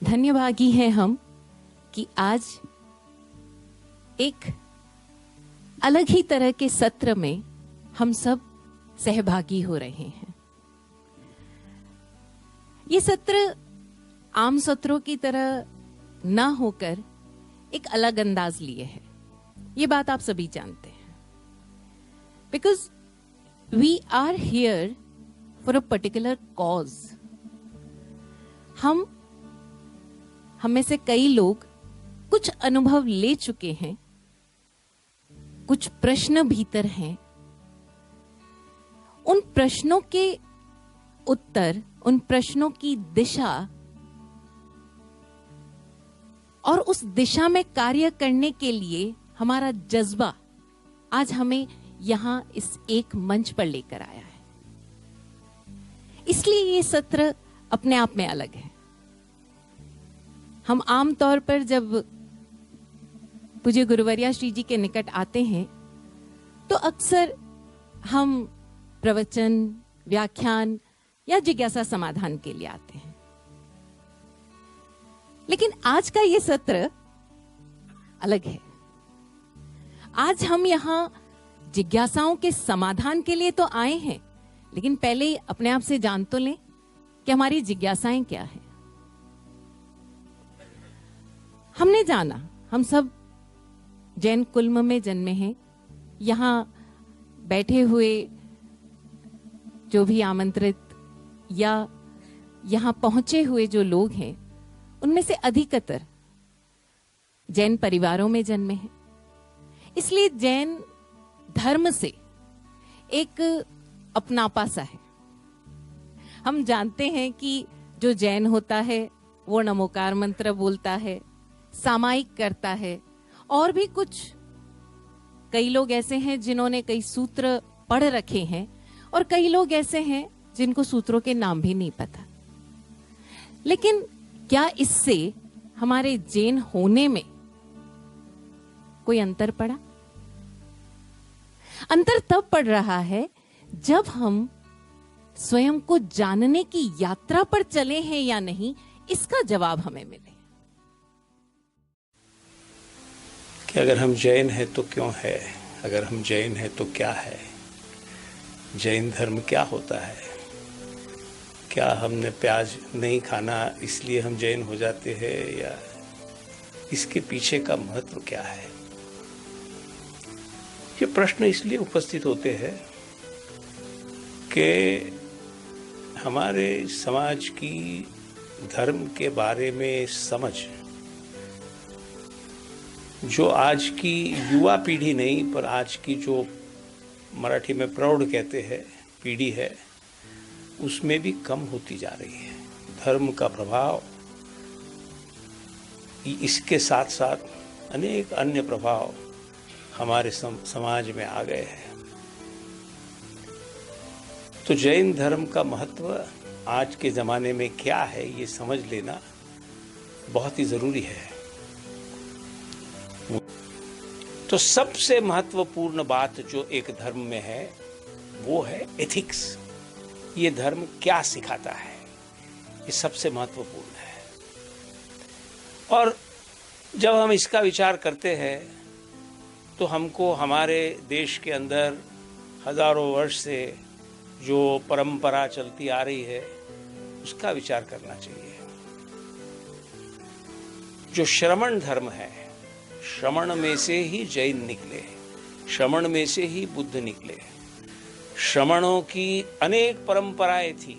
धन्यभागी हैं हम कि आज एक अलग ही तरह के सत्र में हम सब सहभागी हो रहे हैं। ये सत्र आम सत्रों की तरह ना होकर एक अलग अंदाज लिए है। ये बात आप सभी जानते हैं। Because we are here for a particular cause. हम में से कई लोग कुछ अनुभव ले चुके हैं, कुछ प्रश्न भीतर हैं। उन प्रश्नों के उत्तर, उन प्रश्नों की दिशा और उस दिशा में कार्य करने के लिए हमारा जज्बा आज हमें यहां इस एक मंच पर लेकर आया है। इसलिए ये सत्र अपने आप में अलग है। हम आमतौर पर जब पूज्य गुरुवर्या श्री जी के निकट आते हैं तो अक्सर हम प्रवचन, व्याख्यान या जिज्ञासा समाधान के लिए आते हैं। लेकिन आज का ये सत्र अलग है। आज हम यहां जिज्ञासाओं के समाधान के लिए तो आए हैं, लेकिन पहले अपने आप से जान तो लें कि हमारी जिज्ञासाएं क्या है। हमने जाना, हम सब जैन कुल्म में जन्मे हैं। यहां बैठे हुए जो भी आमंत्रित या यहां पहुंचे हुए जो लोग हैं, उनमें से अधिकतर जैन परिवारों में जन्मे हैं। इसलिए जैन धर्म से एक अपनापा सा है। हम जानते हैं कि जो जैन होता है वो नमोकार मंत्र बोलता है, सामायिक करता है, और भी कुछ कई लोग ऐसे हैं जिन्होंने कई सूत्र पढ़ रखे हैं, और कई लोग ऐसे हैं जिनको सूत्रों के नाम भी नहीं पता। लेकिन क्या इससे हमारे जैन होने में कोई अंतर पड़ा? अंतर तब पड़ रहा है जब हम स्वयं को जानने की यात्रा पर चले हैं या नहीं, इसका जवाब हमें मिले। कि अगर हम जैन हैं तो क्यों है, अगर हम जैन हैं तो क्या है, जैन धर्म क्या होता है, क्या हमने प्याज नहीं खाना इसलिए हम जैन हो जाते हैं, या इसके पीछे का महत्व क्या है। ये प्रश्न इसलिए उपस्थित होते हैं कि हमारे समाज की धर्म के बारे में समझ जो आज की युवा पीढ़ी नहीं, पर आज की जो मराठी में प्रौढ़ कहते हैं पीढ़ी है, उसमें भी कम होती जा रही है। धर्म का प्रभाव, इसके साथ साथ अनेक अन्य प्रभाव हमारे समाज में आ गए हैं। तो जैन धर्म का महत्व आज के ज़माने में क्या है, ये समझ लेना बहुत ही ज़रूरी है। तो सबसे महत्वपूर्ण बात जो एक धर्म में है वो है एथिक्स। ये धर्म क्या सिखाता है, ये सबसे महत्वपूर्ण है। और जब हम इसका विचार करते हैं तो हमको हमारे देश के अंदर हजारों वर्ष से जो परंपरा चलती आ रही है उसका विचार करना चाहिए। जो श्रमण धर्म है, श्रमण में से ही जैन निकले, श्रमण में से ही बुद्ध निकले। श्रमणों की अनेक परंपराएं थी,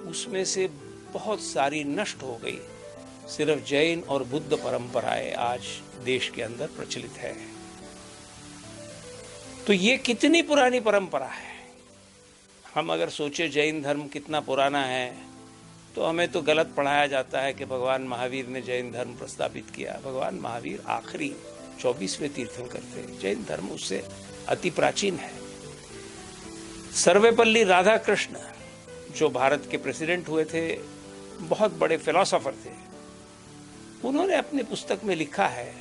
उसमें से बहुत सारी नष्ट हो गई। सिर्फ जैन और बुद्ध परंपराएं आज देश के अंदर प्रचलित है। तो ये कितनी पुरानी परंपरा है। हम अगर सोचे जैन धर्म कितना पुराना है तो हमें तो गलत पढ़ाया जाता है कि भगवान महावीर ने जैन धर्म प्रस्तावित किया। भगवान महावीर आखिरी 24वें तीर्थंकर थे। जैन धर्म उससे अति प्राचीन है। सर्वेपल्ली राधाकृष्ण जो भारत के प्रेसिडेंट हुए थे, बहुत बड़े फिलोसोफर थे, उन्होंने अपनी पुस्तक में लिखा है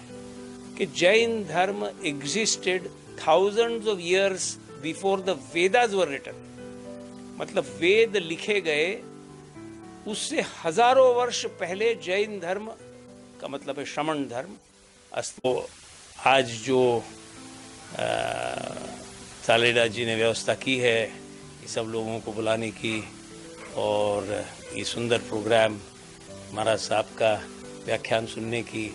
कि जैन धर्म existed thousands of years before the Vedas were written। मतलब वेद लिखे गए उससे हजारों वर्ष पहले जैन धर्म का मतलब है श्रमण धर्म तो आज जो सालेडा जी ने व्यवस्था की है ये सब लोगों को बुलाने की और ये सुंदर प्रोग्राम महाराज साहब का व्याख्यान सुनने की,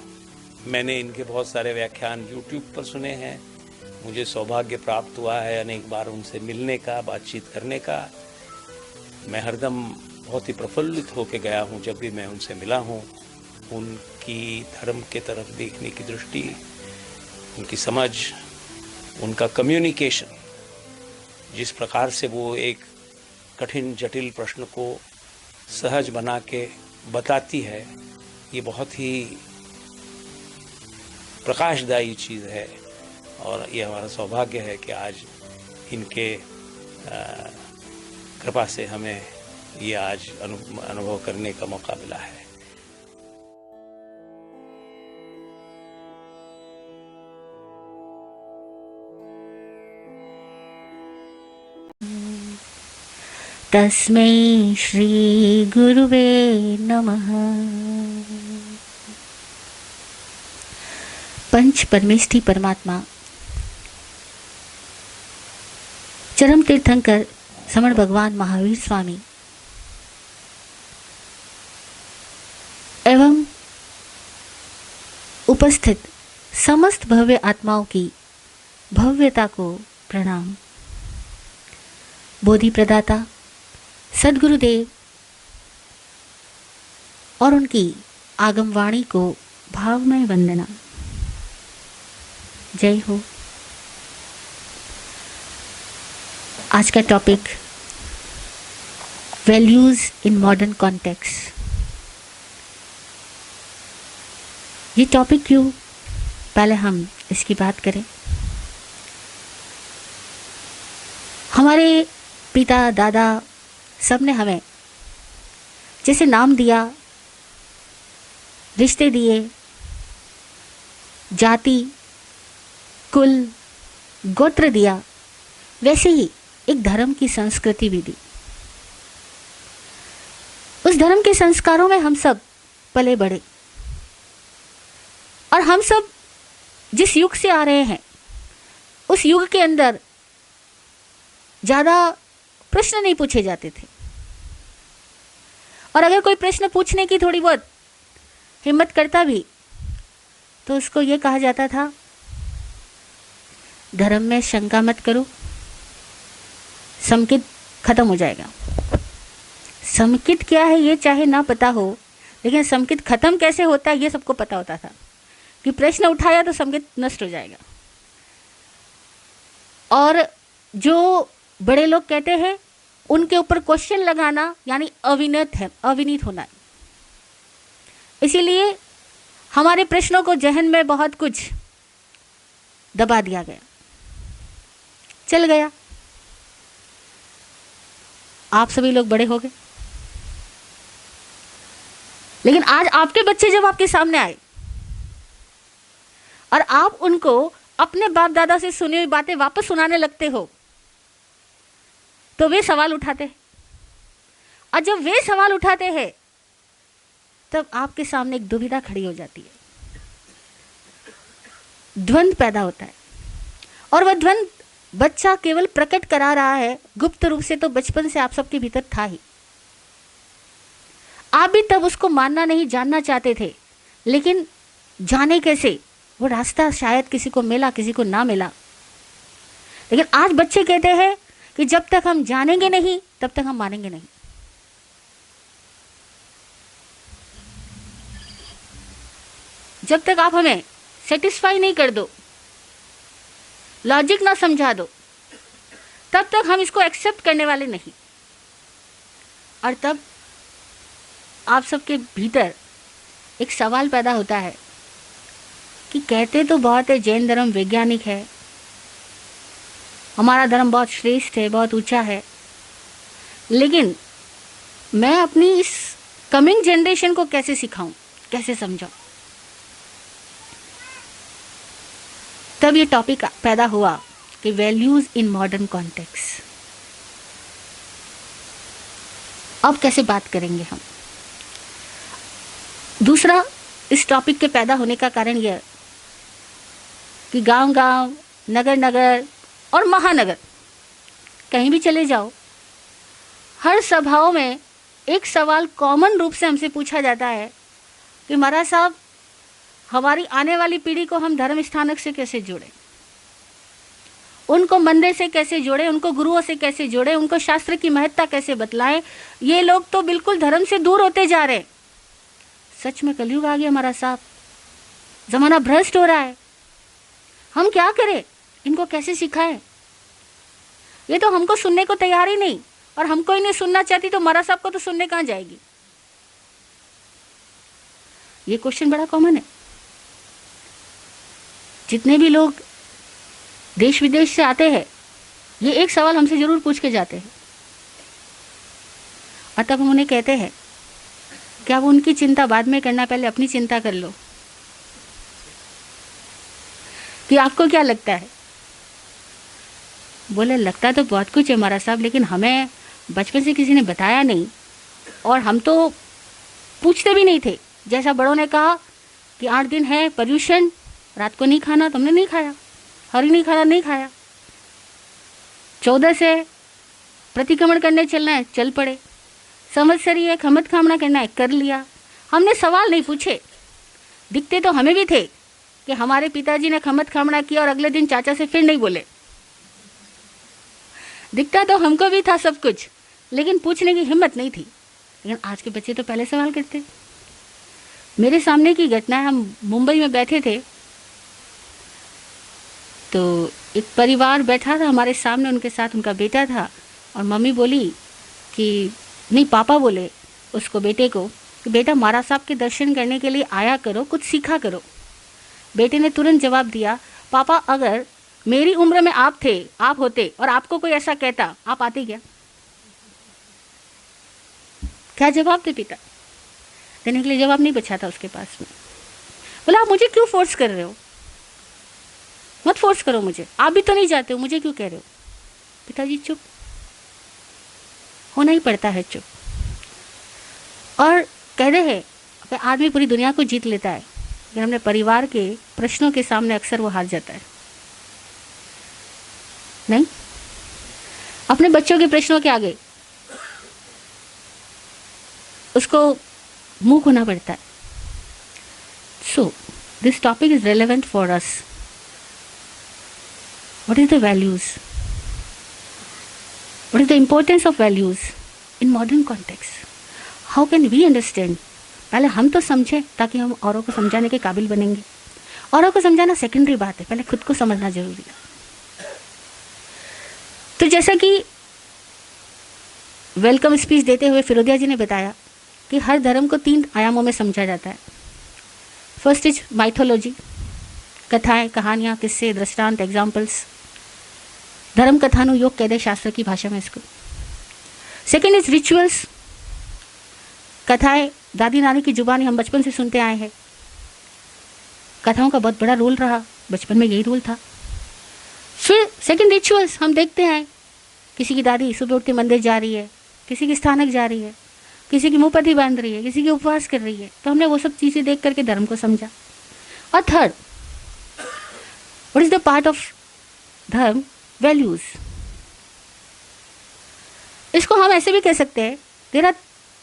मैंने इनके बहुत सारे व्याख्यान YouTube पर सुने हैं। मुझे सौभाग्य प्राप्त हुआ है अनेक बार उनसे मिलने का, बातचीत करने का। मैं हरदम बहुत ही प्रफुल्लित होकर गया हूँ जब भी मैं उनसे मिला हूँ। उनकी धर्म के तरफ देखने की दृष्टि, उनकी समझ, उनका कम्युनिकेशन, जिस प्रकार से वो एक कठिन जटिल प्रश्न को सहज बना के बताती है, ये बहुत ही प्रकाशदायी चीज़ है। और ये हमारा सौभाग्य है कि आज इनके कृपा से हमें ये आज अनुभव करने का मौका मिला है। तस्मै श्री गुरुवे नमः। पंच परमेष्ठी परमात्मा चरम तीर्थंकर समण भगवान महावीर स्वामी एवं उपस्थित समस्त भव्य आत्माओं की भव्यता को प्रणाम। बोधि प्रदाता सद्गुरुदेव और उनकी आगम वाणी को भावमय वंदना। जय हो। आज का topic values in modern context. ये टॉपिक क्यों, पहले हम इसकी बात करें। हमारे पिता दादा सब ने हमें जैसे नाम दिया, रिश्ते दिए, जाति, कुल, गोत्र दिया, वैसे ही एक धर्म की संस्कृति भी दी। उस धर्म के संस्कारों में हम सब पले बढ़े और हम सब जिस युग से आ रहे हैं उस युग के अंदर ज़्यादा प्रश्न नहीं पूछे जाते थे, और अगर कोई प्रश्न पूछने की थोड़ी बहुत हिम्मत करता भी तो उसको ये कहा जाता था, धर्म में शंका मत करो, समकित खत्म हो जाएगा। समकित क्या है ये चाहे ना पता हो, लेकिन समकित खत्म कैसे होता है ये सबको पता होता था कि प्रश्न उठाया तो समकित नष्ट हो जाएगा। और जो बड़े लोग कहते हैं उनके ऊपर क्वेश्चन लगाना यानी अविनीत होना। इसीलिए हमारे प्रश्नों को जहन में बहुत कुछ दबा दिया गया, चल गया। आप सभी लोग बड़े हो गए, लेकिन आज आपके बच्चे जब आपके सामने आए और आप उनको अपने बाप दादा से सुनी हुई बातें वापस सुनाने लगते हो तो वे सवाल उठाते हैं, और जब वे सवाल उठाते हैं तब आपके सामने एक दुविधा खड़ी हो जाती है, द्वंद्व पैदा होता है। और वह द्वंद्व बच्चा केवल प्रकट करा रहा है, गुप्त रूप से तो बचपन से आप सबके भीतर था ही। आप भी तब उसको मानना नहीं, जानना चाहते थे, लेकिन जाने कैसे, वो रास्ता शायद किसी को मिला किसी को ना मिला। लेकिन आज बच्चे कहते हैं कि जब तक हम जानेंगे नहीं तब तक हम मानेंगे नहीं। जब तक आप हमें सेटिस्फाई नहीं कर दो, लॉजिक ना समझा दो, तब तक हम इसको एक्सेप्ट करने वाले नहीं। और तब आप सबके भीतर एक सवाल पैदा होता है कि कहते तो बहुत है जैन धर्म वैज्ञानिक है, हमारा धर्म बहुत श्रेष्ठ है, बहुत ऊंचा है, लेकिन मैं अपनी इस कमिंग जनरेशन को कैसे सिखाऊं, कैसे समझाऊं। तब ये टॉपिक पैदा हुआ कि वैल्यूज इन मॉडर्न कॉन्टेक्स्ट। अब कैसे बात करेंगे हम। दूसरा, इस टॉपिक के पैदा होने का कारण यह है कि गांव-गांव, नगर-नगर और महानगर कहीं भी चले जाओ, हर सभाओं में एक सवाल कॉमन रूप से हमसे पूछा जाता है कि महाराज साहब, हमारी आने वाली पीढ़ी को हम धर्म स्थानक से कैसे जोड़ें, उनको मंदिर से कैसे जोड़ें, उनको गुरुओं से कैसे जोड़ें, उनको शास्त्र की महत्ता कैसे बतलाएं। ये लोग तो बिल्कुल धर्म से दूर होते जा रहे हैं। सच में कलयुग आ गया महाराज साहब, जमाना भ्रष्ट हो रहा है। हम क्या करें, इनको कैसे सिखाएं? ये तो हमको सुनने को तैयार ही नहीं, और हमको ही नहीं सुनना चाहती तो महाराज साहब को तो सुनने कहाँ जाएगी? ये क्वेश्चन बड़ा कॉमन है। जितने भी लोग देश विदेश से आते हैं, ये एक सवाल हमसे जरूर पूछ के जाते हैं, और तब हम उन्हें कहते हैं क्या वो उनकी चिंता बाद में करना, पहले अपनी चिंता कर लो। कि आपको क्या लगता है? बोले लगता तो बहुत कुछ है महाराज साहब, लेकिन हमें बचपन से किसी ने बताया नहीं, और हम तो पूछते भी नहीं थे। जैसा बड़ों ने कहा कि 8 दिन है पर्यूषण, रात को नहीं खाना, तुमने नहीं खाया, हरी नहीं खाना, नहीं खाया। 14 से प्रतिक्रमण करने चलना है, चल पड़े। संवत्सरी है, खमत खामना करना है, कर लिया। हमने सवाल नहीं पूछे। दिखते तो हमें भी थे कि हमारे पिताजी ने खमत खामना किया और अगले दिन चाचा से फिर नहीं बोले। दिखता तो हमको भी था सब कुछ, लेकिन पूछने की हिम्मत नहीं थी। लेकिन आज के बच्चे तो पहले सवाल करते। मेरे सामने की घटना है, हम मुंबई में बैठे थे, तो एक परिवार बैठा था हमारे सामने, उनके साथ उनका बेटा था, और मम्मी बोली कि नहीं, पापा बोले उसको, बेटे को, कि बेटा महाराज साहब के दर्शन करने के लिए आया करो, कुछ सीखा करो। बेटे ने तुरंत जवाब दिया, पापा अगर मेरी उम्र में आप होते और आपको कोई ऐसा कहता, आप आते क्या? क्या जवाब दे पिता? देने के लिए जवाब नहीं बचा था उसके पास में। बोला आप मुझे क्यों फोर्स कर रहे हो? मत फोर्स करो मुझे, आप भी तो नहीं जाते हो, मुझे क्यों कह रहे हो? पिताजी चुप, होना ही पड़ता है चुप। और कह रहे हैं आदमी पूरी दुनिया को जीत लेता है, लेकिन अपने परिवार के प्रश्नों के सामने अक्सर वो हार जाता है। नहीं, अपने बच्चों के प्रश्नों के आगे उसको मुंह खोना पड़ता है। So this topic is relevant for us. What is the values? What is the importance of values in modern context? How can we understand? पहले हम तो समझें ताकि हम औरों को समझाने के काबिल बनेंगे। औरों को समझाना सेकेंडरी बात है, पहले खुद को समझना जरूरी है। तो जैसा कि वेलकम स्पीच देते हुए फिरोदिया जी ने बताया कि हर धर्म को 3 आयामों में समझा जाता है। फर्स्ट इज माइथोलॉजी, कथाएं, कहानियाँ, किस्से, दृष्टांत, एग्जाम्पल्स। धर्म कथानुयोग कहते शास्त्र की भाषा में इसको। सेकेंड इज रिचुअल्स, कथाएं दादी नानी की जुबानी हम बचपन से सुनते आए हैं। कथाओं का बहुत बड़ा रोल रहा, बचपन में यही रोल था। फिर सेकेंड रिचुअल्स, हम देखते हैं किसी की दादी सुबह उठ के मंदिर जा रही है, किसी की स्थानक जा रही है, किसी की मुँह पट्टी बांध रही है, किसी की उपवास कर रही है, तो हमने वो सब चीज़ें देख करके धर्म को समझा। और third, what is the part of dharma? Values. इसको हम ऐसे भी कह सकते हैं, there are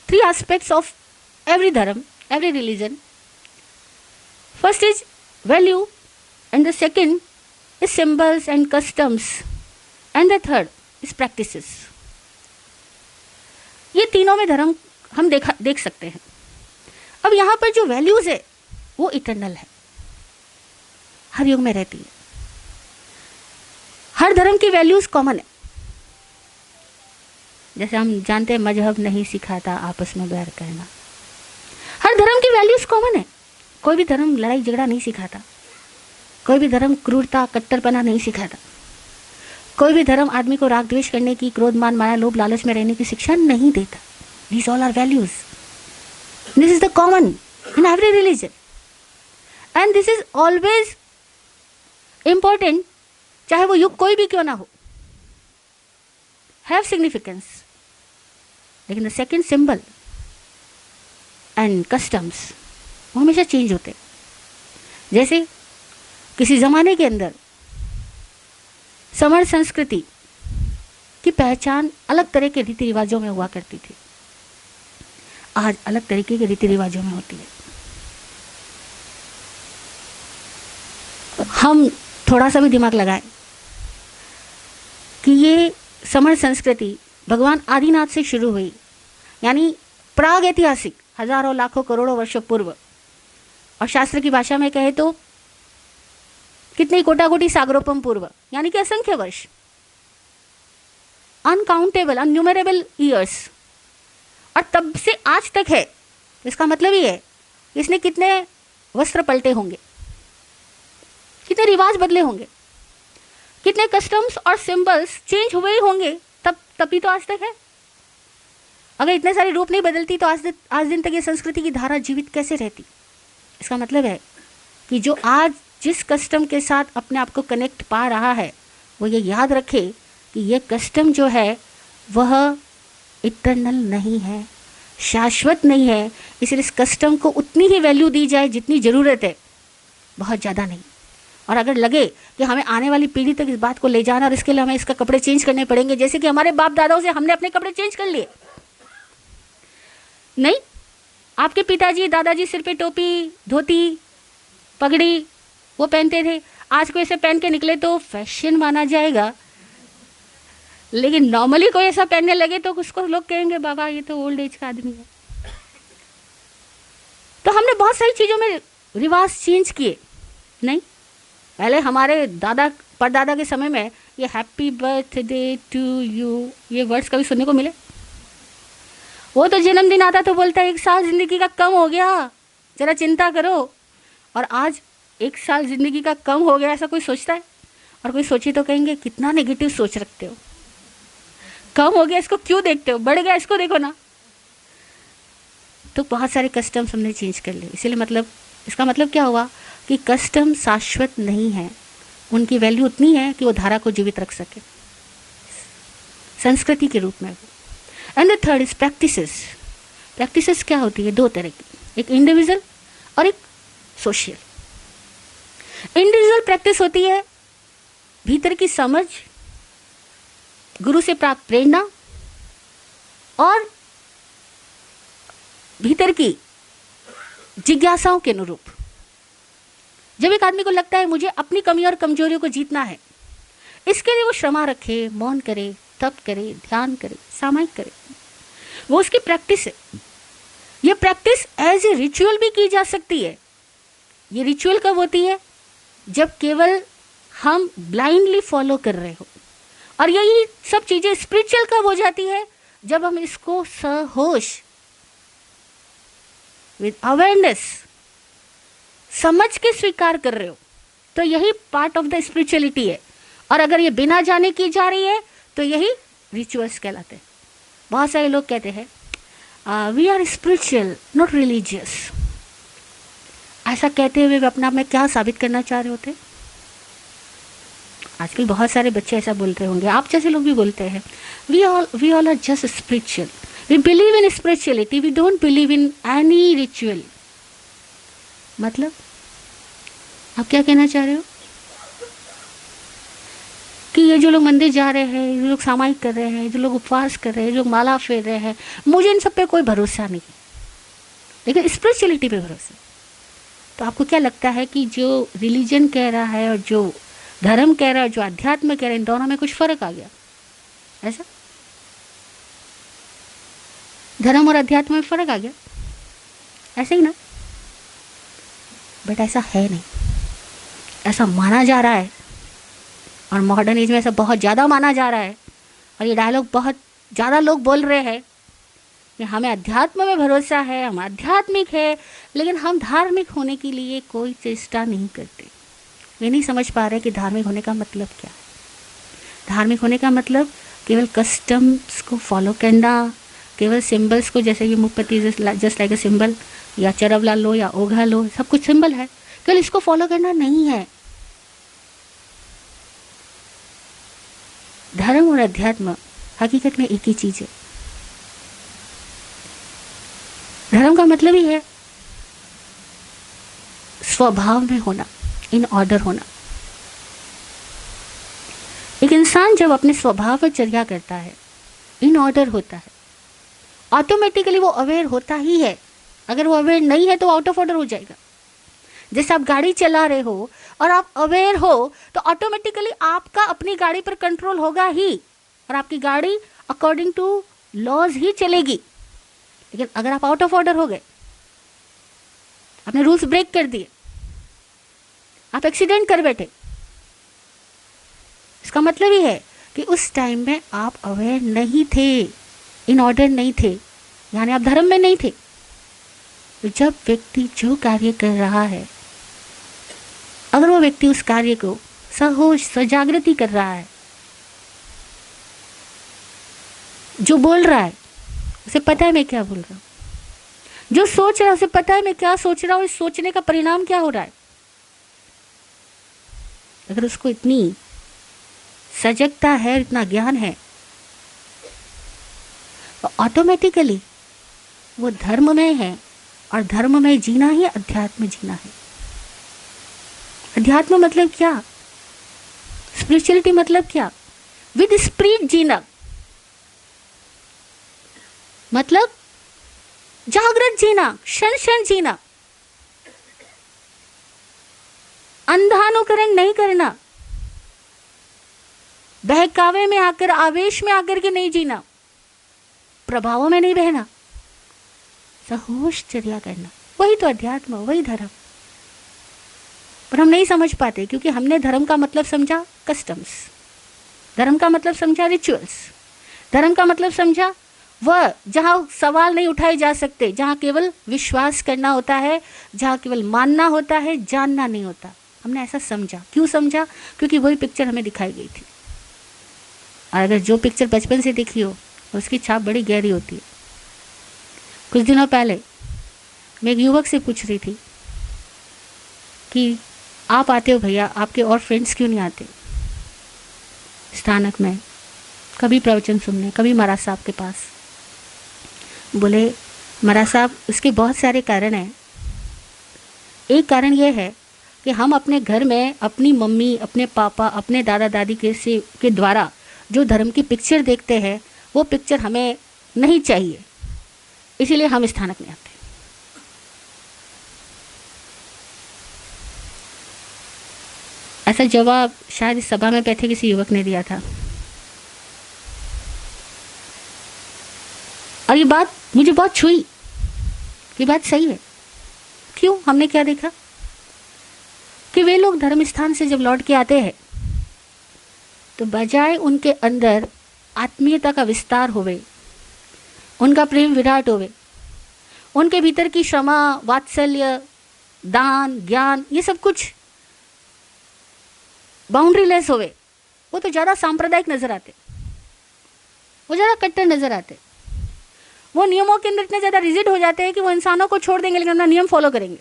3 aspects of every dharma, every religion. First is value, and the second is symbols and customs, and the third is practices. ये तीनों में धर्म हम देख सकते हैं। अब यहाँ पर जो वैल्यूज है वो इटर्नल है, हर युग में रहती है। हर धर्म की वैल्यूज कॉमन है। जैसे हम जानते हैं मजहब नहीं सिखाता आपस में बैर करना। हर धर्म की वैल्यूज कॉमन है। कोई भी धर्म लड़ाई झगड़ा नहीं सिखाता, कोई भी धर्म क्रूरता कट्टरपना नहीं सिखाता, कोई भी धर्म आदमी को राग द्वेष करने की, क्रोध मान माया लोभ लालच में रहने की शिक्षा नहीं देता। These all are values. This is the common in every religion, and this is always important, चाहे वो युग कोई भी क्यों ना हो, have significance. लेकिन the second symbol and customs वो हमेशा चेंज होते हैं। जैसे किसी ज़माने के अंदर समर संस्कृति की पहचान अलग तरह के रीति रिवाजों में हुआ करती थी, आज अलग तरीके के रीति रिवाजों में होती है। हम थोड़ा सा भी दिमाग लगाएं कि ये समर संस्कृति भगवान आदिनाथ से शुरू हुई, यानी प्राग ऐतिहासिक, हजारों लाखों करोड़ों वर्षों पूर्व, और शास्त्र की भाषा में कहे तो कितने कोटाकोटि सागरोपम पूर्व, यानी कि असंख्य वर्ष, अनकाउंटेबल अनन्यूमरेबल ईयर्स, और तब से आज तक है। इसका मतलब ये है इसने कितने वस्त्र पलटे होंगे, कितने रिवाज बदले होंगे, कितने कस्टम्स और सिंबल्स चेंज हुए ही होंगे, तभी तो आज तक है। अगर इतने सारे रूप नहीं बदलती तो आज दिन तक ये संस्कृति की धारा जीवित कैसे रहती। इसका मतलब है कि जो आज जिस कस्टम के साथ अपने आप को कनेक्ट पा रहा है, वो ये याद रखे कि ये कस्टम जो है वह इटर्नल नहीं है, शाश्वत नहीं है। इसलिए इस कस्टम को उतनी ही वैल्यू दी जाए जितनी ज़रूरत है, बहुत ज़्यादा नहीं। और अगर लगे कि हमें आने वाली पीढ़ी तक इस बात को ले जाना और इसके लिए हमें इसका कपड़े चेंज करने पड़ेंगे, जैसे कि हमारे बाप दादाओं से हमने अपने कपड़े चेंज कर लिए, नहीं, आपके पिताजी दादाजी सिर पे टोपी धोती पगड़ी वो पहनते थे, आज कोई ऐसे पहन के निकले तो फैशन माना जाएगा, लेकिन नॉर्मली कोई ऐसा पहनने लगे तो उसको लोग कहेंगे बाबा ये तो ओल्ड एज का आदमी है। तो हमने बहुत सारी चीज़ों में रिवाज चेंज किए। नहीं, पहले हमारे दादा परदादा के समय में ये हैप्पी बर्थडे टू यू ये वर्ड्स कभी सुनने को मिले? वो तो जन्मदिन आता तो बोलता है 1 साल ज़िंदगी का कम हो गया, ज़रा चिंता करो। और आज 1 साल ज़िंदगी का कम हो गया ऐसा कोई सोचता है? और कोई सोचे तो कहेंगे कितना नेगेटिव सोच रखते हो, कम हो गया इसको क्यों देखते हो, बढ़ गया इसको देखो ना। तो बहुत सारे कस्टम्स हमने चेंज कर लिए। इसीलिए इसका मतलब क्या हुआ कि कस्टम शाश्वत नहीं है, उनकी वैल्यू उतनी है कि वो धारा को जीवित रख सके संस्कृति के रूप में। And the third is practices. Practices क्या होती है? 2 तरह की, एक इंडिविजुअल और एक सोशल। इंडिविजुअल प्रैक्टिस होती है भीतर की समझ, गुरु से प्राप्त प्रेरणा और भीतर की जिज्ञासाओं के अनुरूप। जब एक आदमी को लगता है मुझे अपनी कमी और कमजोरियों को जीतना है, इसके लिए वो श्रमा रखे, मौन करे, तप करे, ध्यान करे, सामायिक करे, वो उसकी प्रैक्टिस है। ये प्रैक्टिस एज ए रिचुअल भी की जा सकती है। ये रिचुअल कब होती है? जब केवल हम ब्लाइंडली फॉलो कर रहे हो। और यही सब चीजें स्पिरिचुअल कब हो जाती है? जब हम इसको सहोश विद अवेयरनेस समझ के स्वीकार कर रहे हो, तो यही पार्ट ऑफ द स्पिरिचुअलिटी है। और अगर ये बिना जाने की जा रही है तो यही रिचुअल्स कहलाते हैं। बहुत सारे लोग कहते हैं we are spiritual not religious. ऐसा कहते हुए वे अपने आप में क्या साबित करना चाह रहे होते? आजकल बहुत सारे बच्चे ऐसा बोलते होंगे, आप जैसे लोग भी बोलते हैं we all are just spiritual, we believe in spirituality, we don't believe in any ritual. मतलब आप क्या कहना चाह रहे हो कि ये जो लोग मंदिर जा रहे हैं, जो लोग सामायिक कर रहे हैं, जो लोग उपवास कर रहे हैं, जो माला फेर रहे हैं, मुझे इन सब पे कोई भरोसा नहीं, लेकिन स्पिरिचुअलिटी पे भरोसा। तो आपको क्या लगता है कि जो रिलीजन कह रहा है और जो धर्म कह रहा है, जो अध्यात्म कह रहा है, इन दोनों में कुछ फर्क आ गया? ऐसा धर्म और अध्यात्म में फर्क आ गया, ऐसे ही ना? बट ऐसा है नहीं, ऐसा माना जा रहा है। और मॉडर्न एज में ऐसा बहुत ज़्यादा माना जा रहा है। और ये डायलॉग बहुत ज़्यादा लोग बोल रहे हैं कि हमें अध्यात्म में भरोसा है, हम आध्यात्मिक है, लेकिन हम धार्मिक होने के लिए कोई चेष्टा नहीं करते। वे नहीं समझ पा रहे कि धार्मिक होने का मतलब क्या है। धार्मिक होने का मतलब केवल कस्टम्स को फॉलो करना, केवल सिंबल्स को, जैसे कि मुखपति जस्ट लाइक अ सिंबल, या चरवला लो या ओघा लो, सब कुछ सिंबल है, केवल इसको फॉलो करना नहीं है। धर्म और अध्यात्म हकीकत में एक ही चीज है। धर्म का मतलब ही है स्वभाव में होना, इन ऑर्डर होना। एक इंसान जब अपने स्वभाव पर चर्या करता है, इन ऑर्डर होता है, ऑटोमेटिकली वो अवेयर होता ही है। अगर वो अवेयर नहीं है तो आउट ऑफ ऑर्डर हो जाएगा। जैसे आप गाड़ी चला रहे हो और आप अवेयर हो तो ऑटोमेटिकली आपका अपनी गाड़ी पर कंट्रोल होगा ही, और आपकी गाड़ी अकॉर्डिंग टू लॉज ही चलेगी। लेकिन अगर आप आउट ऑफ ऑर्डर हो गए, आपने रूल्स ब्रेक कर दिए, आप एक्सीडेंट कर बैठे, इसका मतलब ही है कि उस टाइम में आप अवेयर नहीं थे, इन ऑर्डर नहीं थे, यानी आप धर्म में नहीं थे। तो जब व्यक्ति जो कार्य कर रहा है, अगर वो व्यक्ति उस कार्य को सहोश सजागृति कर रहा है, जो बोल रहा है उसे पता है मैं क्या बोल रहा हूँ, जो सोच रहा है उसे पता है मैं क्या सोच रहा हूँ, इस सोचने का परिणाम क्या हो रहा है, अगर उसको इतनी सजगता है, इतना ज्ञान है, तो ऑटोमेटिकली वो धर्म में है, और धर्म में जीना ही अध्यात्म जीना है। अध्यात्म मतलब क्या? स्पिरिचुअलिटी मतलब क्या? विद स्पिरिट जीना, मतलब जागृत जीना, क्षण क्षण जीना, अंधानुकरण नहीं करना, बहकावे में आकर, आवेश में आकर के नहीं जीना, प्रभावों में नहीं बहना, सहोश चर्या करना, वही तो अध्यात्म, वही धर्म। पर हम नहीं समझ पाते क्योंकि हमने धर्म का मतलब समझा कस्टम्स, धर्म का मतलब समझा रिचुअल्स, धर्म का मतलब समझा वह जहाँ सवाल नहीं उठाए जा सकते, जहाँ केवल विश्वास करना होता है, जहाँ केवल मानना होता है, जानना नहीं होता। हमने ऐसा समझा। क्यों समझा? क्योंकि वही पिक्चर हमें दिखाई गई थी, और अगर जो पिक्चर बचपन से दिखी हो उसकी छाप बड़ी गहरी होती है। कुछ दिनों पहले मैं एक युवक से पूछ रही थी कि आप आते हो भैया, आपके और फ्रेंड्स क्यों नहीं आते स्थानक में कभी प्रवचन सुनने, कभी महाराज साहब के पास? बोले महाराज साहब, उसके बहुत सारे कारण हैं। एक कारण यह है कि हम अपने घर में अपनी मम्मी, अपने पापा, अपने दादा दादी के द्वारा जो धर्म की पिक्चर देखते हैं वो पिक्चर हमें नहीं चाहिए, इसीलिए हम स्थानक में आते हैं। ऐसा जवाब शायद इस सभा में बैठे किसी युवक ने दिया था, और ये बात मुझे बहुत छुई। ये बात सही है। क्यों? हमने क्या देखा कि वे लोग धर्म स्थान से जब लौट के आते हैं तो बजाय उनके अंदर आत्मीयता का विस्तार होवे, उनका प्रेम विराट होवे, उनके भीतर की क्षमा, वात्सल्य, दान, ज्ञान, ये सब कुछ बाउंड्रीलेस होवे, वो तो ज़्यादा सांप्रदायिक नजर आते, वो ज़्यादा कट्टर नजर आते, वो नियमों के अंदर इतने ज़्यादा रिजिड हो जाते हैं कि वो इंसानों को छोड़ देंगे लेकिन अपना नियम फॉलो करेंगे,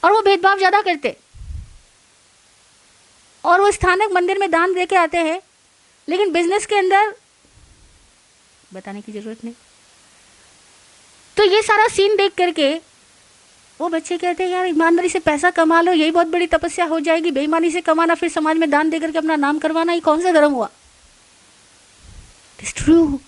और वो भेदभाव ज़्यादा करते, और वो स्थानक मंदिर में दान दे के आते हैं लेकिन बिजनेस के अंदर बताने की जरूरत नहीं। तो ये सारा सीन देख करके वो बच्चे कहते हैं यार ईमानदारी से पैसा कमा लो, यही बहुत बड़ी तपस्या हो जाएगी, बेईमानी से कमाना फिर समाज में दान दे करके अपना नाम करवाना, ये कौन सा धर्म हुआ? It's true.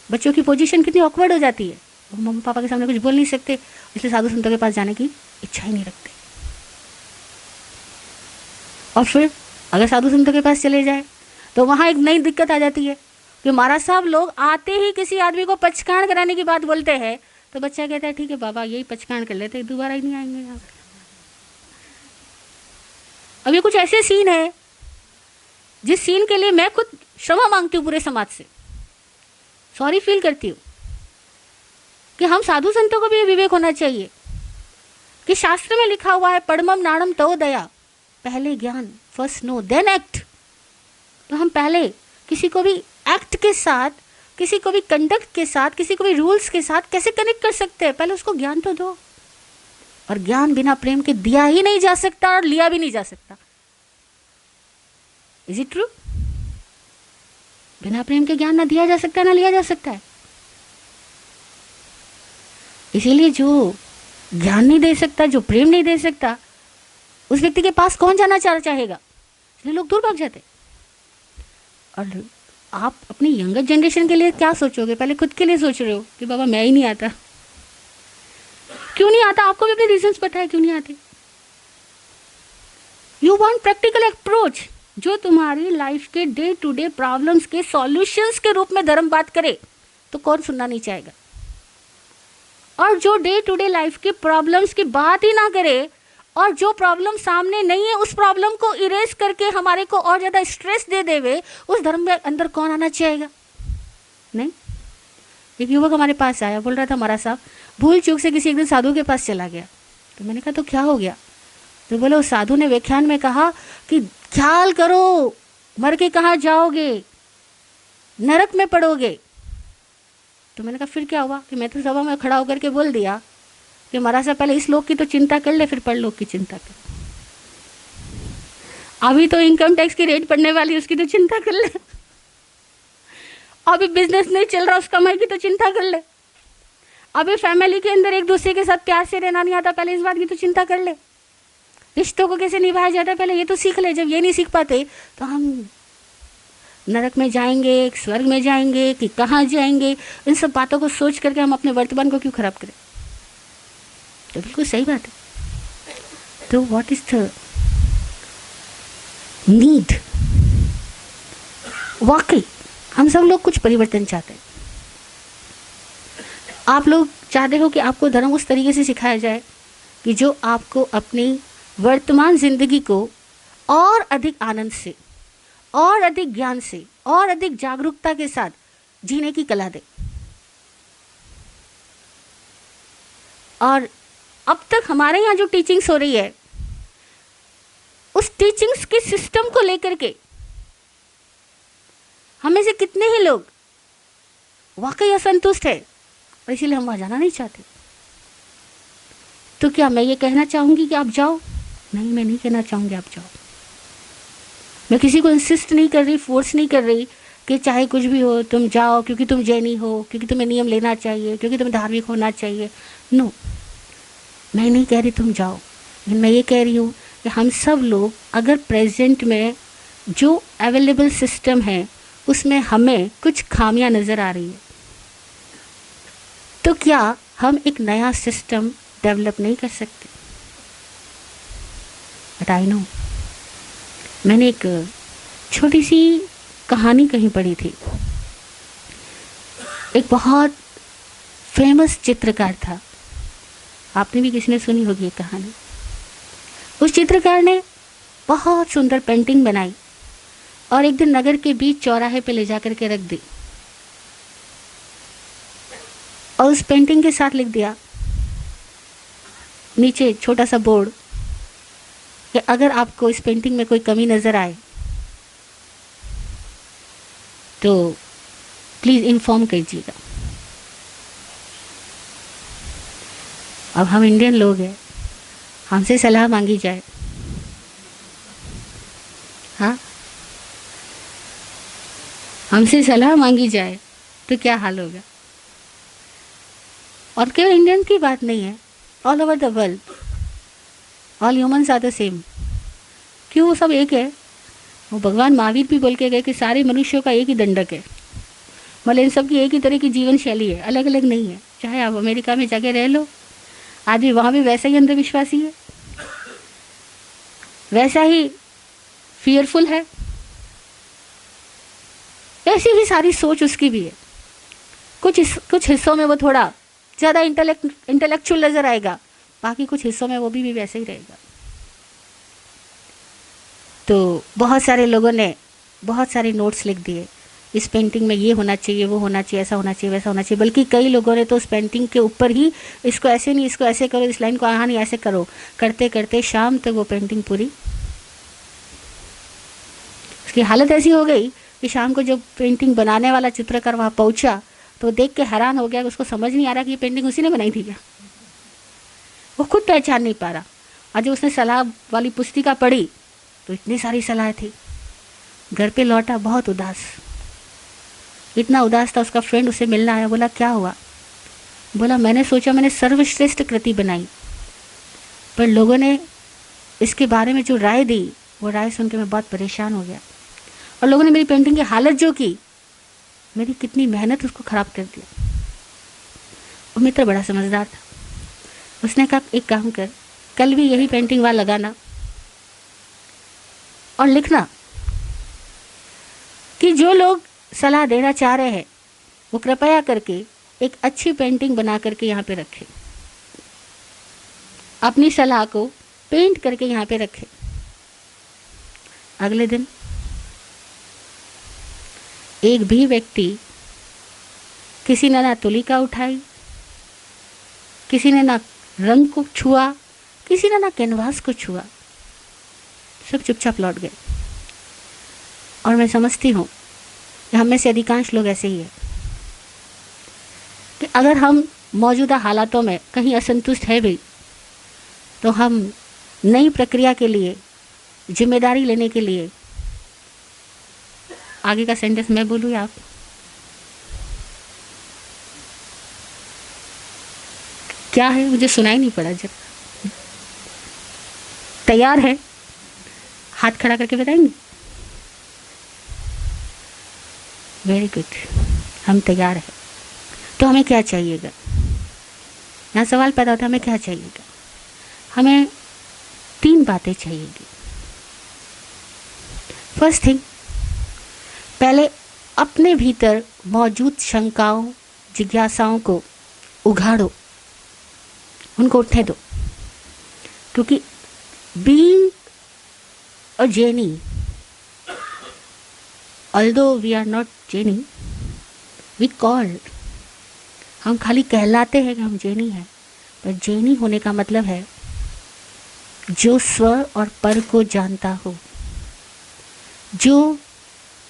बच्चों की पोजीशन कितनी ऑकवर्ड हो जाती है, वो मम्मी पापा के सामने कुछ बोल नहीं सकते, इसलिए साधु संतों के पास जाने की इच्छा ही नहीं रखते। और फिर अगर साधु संतों के पास चले जाए तो वहाँ एक नई दिक्कत आ जाती है कि महाराज साहब लोग आते ही किसी आदमी को पचकान कराने की बात बोलते हैं, तो बच्चा कहता है ठीक है बाबा यही पचकान कर लेते, दोबारा ही नहीं आएंगे यहाँ। अब ये कुछ ऐसे सीन है जिस सीन के लिए मैं खुद क्षमा मांगती हूँ पूरे समाज से, सॉरी फील करती हूँ कि हम साधु संतों को भी विवेक होना चाहिए कि शास्त्र में लिखा हुआ है पड़मम नाणम तो दया, पहले ज्ञान, फर्स्ट नो देन एक्ट। तो हम पहले किसी को भी एक्ट के साथ, किसी को भी कंडक्ट के साथ, किसी को भी रूल्स के साथ कैसे कनेक्ट कर सकते हैं? पहले उसको ज्ञान तो दो, और ज्ञान बिना प्रेम के दिया ही नहीं जा सकता और लिया भी नहीं जा सकता। Is it true? बिना प्रेम के ज्ञान ना दिया जा सकता है ना लिया जा सकता है। इसीलिए जो ज्ञान नहीं दे सकता, जो प्रेम नहीं दे सकता, उस व्यक्ति के पास कौन जाना चाहेगा, इसलिए लोग दूर भाग जाते। और आप अपनी यंगर जनरेशन के लिए क्या सोचोगे? पहले खुद के लिए सोच रहे हो कि बाबा मैं ही नहीं आता। क्यों नहीं आता? आपको भी अपने रीजंस पता है क्यों नहीं आते। यू वांट प्रैक्टिकल अप्रोच जो तुम्हारी लाइफ के डे टू डे प्रॉब्लम्स के सॉल्यूशंस के रूप में धर्म बात करे, तो कौन सुनना नहीं चाहेगा। और जो डे टू डे लाइफ की प्रॉब्लम्स की बात ही ना करे, और जो प्रॉब्लम सामने नहीं है उस प्रॉब्लम को इरेज करके हमारे को और ज़्यादा स्ट्रेस दे देवे, उस धर्म के अंदर कौन आना चाहेगा? नहीं। एक युवक हमारे पास आया, बोल रहा था महाराज साहब भूल चूक से किसी एक दिन साधु के पास चला गया। तो मैंने कहा तो क्या हो गया? तो बोले उस साधु ने व्याख्यान में कहा कि ख्याल करो मर के कहाँ जाओगे, नरक में पड़ोगे। तो मैंने कहा फिर क्या हुआ? कि मैं तो सभा में खड़ा होकर के बोल दिया कि महाराज साहब पहले इस लोक की तो चिंता कर ले, फिर परलोक की चिंता कर। अभी तो इनकम टैक्स की रेट पड़ने वाली, उसकी तो चिंता कर ले। अभी बिजनेस नहीं चल रहा, उस कमाई की तो चिंता कर ले। अभी फैमिली के अंदर एक दूसरे के साथ प्यार से रहना नहीं आता, पहले इस बात की तो चिंता कर ले। रिश्तों को कैसे निभाया जाता है पहले ये तो सीख ले। जब ये नहीं सीख पाते तो हम नरक में जाएंगे, स्वर्ग में जाएंगे कि कहाँ जाएंगे, इन सब बातों को सोच करके हम अपने वर्तमान को क्यों खराब करें? तो बिल्कुल सही बात है। तो व्हाट इज द नीड? वाकई हम सब लोग कुछ परिवर्तन चाहते हैं। आप लोग चाहते हो कि आपको धर्म उस तरीके से सिखाया जाए कि जो आपको अपनी वर्तमान जिंदगी को और अधिक आनंद से, और अधिक ज्ञान से, और अधिक जागरूकता के साथ जीने की कला दे। और अब तक हमारे यहाँ जो टीचिंग्स हो रही है, उस टीचिंग्स के सिस्टम को लेकर के हमें से कितने ही लोग वाकई असंतुष्ट है, और इसीलिए हम वहाँ जाना नहीं चाहते। तो क्या मैं ये कहना चाहूँगी कि आप जाओ? नहीं, मैं नहीं कहना चाहूँगी आप जाओ। मैं किसी को इंसिस्ट नहीं कर रही, फोर्स नहीं कर रही कि चाहे कुछ भी हो तुम जाओ, क्योंकि तुम जैनी हो, क्योंकि तुम्हें नियम लेना चाहिए, क्योंकि तुम्हें धार्मिक होना चाहिए। नो, मैं नहीं कह रही तुम जाओ, लेकिन मैं ये कह रही हूँ कि हम सब लोग अगर प्रेजेंट में जो अवेलेबल सिस्टम है उसमें हमें कुछ खामियां नज़र आ रही है, तो क्या हम एक नया सिस्टम डेवलप नहीं कर सकते? बट आई नो, मैंने एक छोटी सी कहानी कहीं पढ़ी थी। एक बहुत फेमस चित्रकार था, आपने भी किसी ने सुनी होगी ये कहानी। उस चित्रकार ने बहुत सुंदर पेंटिंग बनाई और एक दिन नगर के बीच चौराहे पे ले जाकर के रख दी, और उस पेंटिंग के साथ लिख दिया नीचे छोटा सा बोर्ड कि अगर आपको इस पेंटिंग में कोई कमी नज़र आए तो प्लीज़ इन्फॉर्म कीजिएगा। अब हम इंडियन लोग हैं, हमसे सलाह मांगी जाए, हाँ, हमसे सलाह मांगी जाए तो क्या हाल होगा? और केवल इंडियन की बात नहीं है, all over the world all humans are the same. क्यों? वो सब एक है। वो भगवान महावीर भी बोल के गए कि सारे मनुष्यों का एक ही दंडक है, मतलब इन सब की एक ही तरह की जीवन शैली है, अलग अलग नहीं है। चाहे आप अमेरिका में जाके रह लो, आदमी वहाँ भी वैसा ही अंधविश्वासी है, वैसा ही फियरफुल है, ऐसी ही सारी सोच उसकी भी है। कुछ हिस्सों में वो थोड़ा ज़्यादा इंटेलेक्चुअल नज़र आएगा, बाकी कुछ हिस्सों में वो भी वैसे ही रहेगा। तो बहुत सारे लोगों ने बहुत सारे नोट्स लिख दिए, इस पेंटिंग में ये होना चाहिए, वो होना चाहिए, ऐसा होना चाहिए, वैसा होना चाहिए। बल्कि कई लोगों ने तो उस पेंटिंग के ऊपर ही इसको ऐसे नहीं, इसको ऐसे करो, इस लाइन को यहाँ नहीं ऐसे करो, करते करते शाम तक वो पेंटिंग पूरी, उसकी हालत ऐसी हो गई कि शाम को जब पेंटिंग बनाने वाला चित्रकार वहाँ पहुँचा तो देख के हैरान हो गया कि उसको समझ नहीं आ रहा कि ये पेंटिंग उसी ने बनाई थी क्या। वो खुद पहचान नहीं पा रहा। और जब उसने सलाह वाली पुस्तिका पढ़ी तो इतनी सारी सलाह थी। घर पे लौटा बहुत उदास, इतना उदास था, उसका फ्रेंड उसे मिलना आया, बोला क्या हुआ? बोला मैंने सोचा मैंने सर्वश्रेष्ठ कृति बनाई, पर लोगों ने इसके बारे में जो राय दी वो राय सुन के मैं बहुत परेशान हो गया, और लोगों ने मेरी पेंटिंग की हालत जो की, मेरी कितनी मेहनत उसको ख़राब कर दिया। वो मित्र बड़ा समझदार था, उसने कहा एक काम कर, कल भी यही पेंटिंग वहाँ लगाना और लिखना कि जो लोग सलाह देना चाह रहे हैं वो कृपया करके एक अच्छी पेंटिंग बना करके यहाँ पे रखें, अपनी सलाह को पेंट करके यहाँ पे रखें। अगले दिन एक भी व्यक्ति, किसी ने ना तुलिका उठाई, किसी ने ना रंग को छुआ, किसी ने ना कैनवास को छुआ, सब चुपचाप लौट गए। और मैं समझती हूँ कि हम में से अधिकांश लोग ऐसे ही हैं कि अगर हम मौजूदा हालातों में कहीं असंतुष्ट है भी, तो हम नई प्रक्रिया के लिए जिम्मेदारी लेने के लिए, आगे का सेंटेंस मैं बोलूँ या आप? क्या है, मुझे सुनाई नहीं पड़ा। जब तैयार है हाथ खड़ा करके बताएंगे? वेरी गुड, हम तैयार हैं। तो हमें क्या चाहिएगा? यहाँ सवाल पैदा होता है, हमें क्या चाहिएगा? हमें 3 बातें चाहिएगी। फर्स्ट थिंग, पहले अपने भीतर मौजूद शंकाओं, जिज्ञासाओं को उघाड़ो, उनको उठने दो, क्योंकि being a jenny, although we are not jenny, we called, हम खाली कहलाते हैं कि हम जेनी हैं, पर जेनी होने का मतलब है जो स्व और पर को जानता हो, जो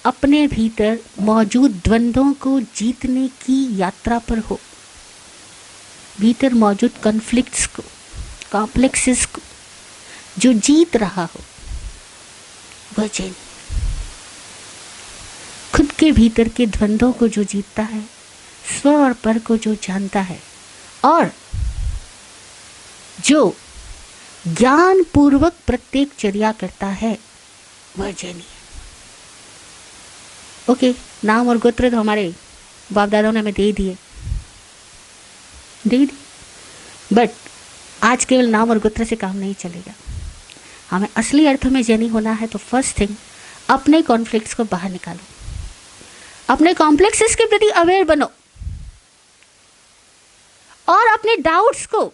अपने भीतर मौजूद द्वंद्वों को जीतने की यात्रा पर हो, भीतर मौजूद कॉन्फ्लिक्ट्स को, कॉम्प्लेक्सेस को जो जीत रहा हो, वह जेनी। खुद के भीतर के द्वंद्वों को जो जीतता है, स्व और पर को जो जानता है, और जो ज्ञान पूर्वक प्रत्येक चर्या करता है, वह जेनी है। ओके, नाम और गोत्र तो हमारे बाप दादाओं ने हमें दे दिए, बट आज केवल नाम और गोत्र से काम नहीं चलेगा। हमें असली अर्थों में जेनी होना है तो फर्स्ट थिंग, अपने कॉन्फ्लिक्ट्स को बाहर निकालो, अपने कॉम्प्लेक्सेस के प्रति अवेयर बनो, और अपने डाउट्स को,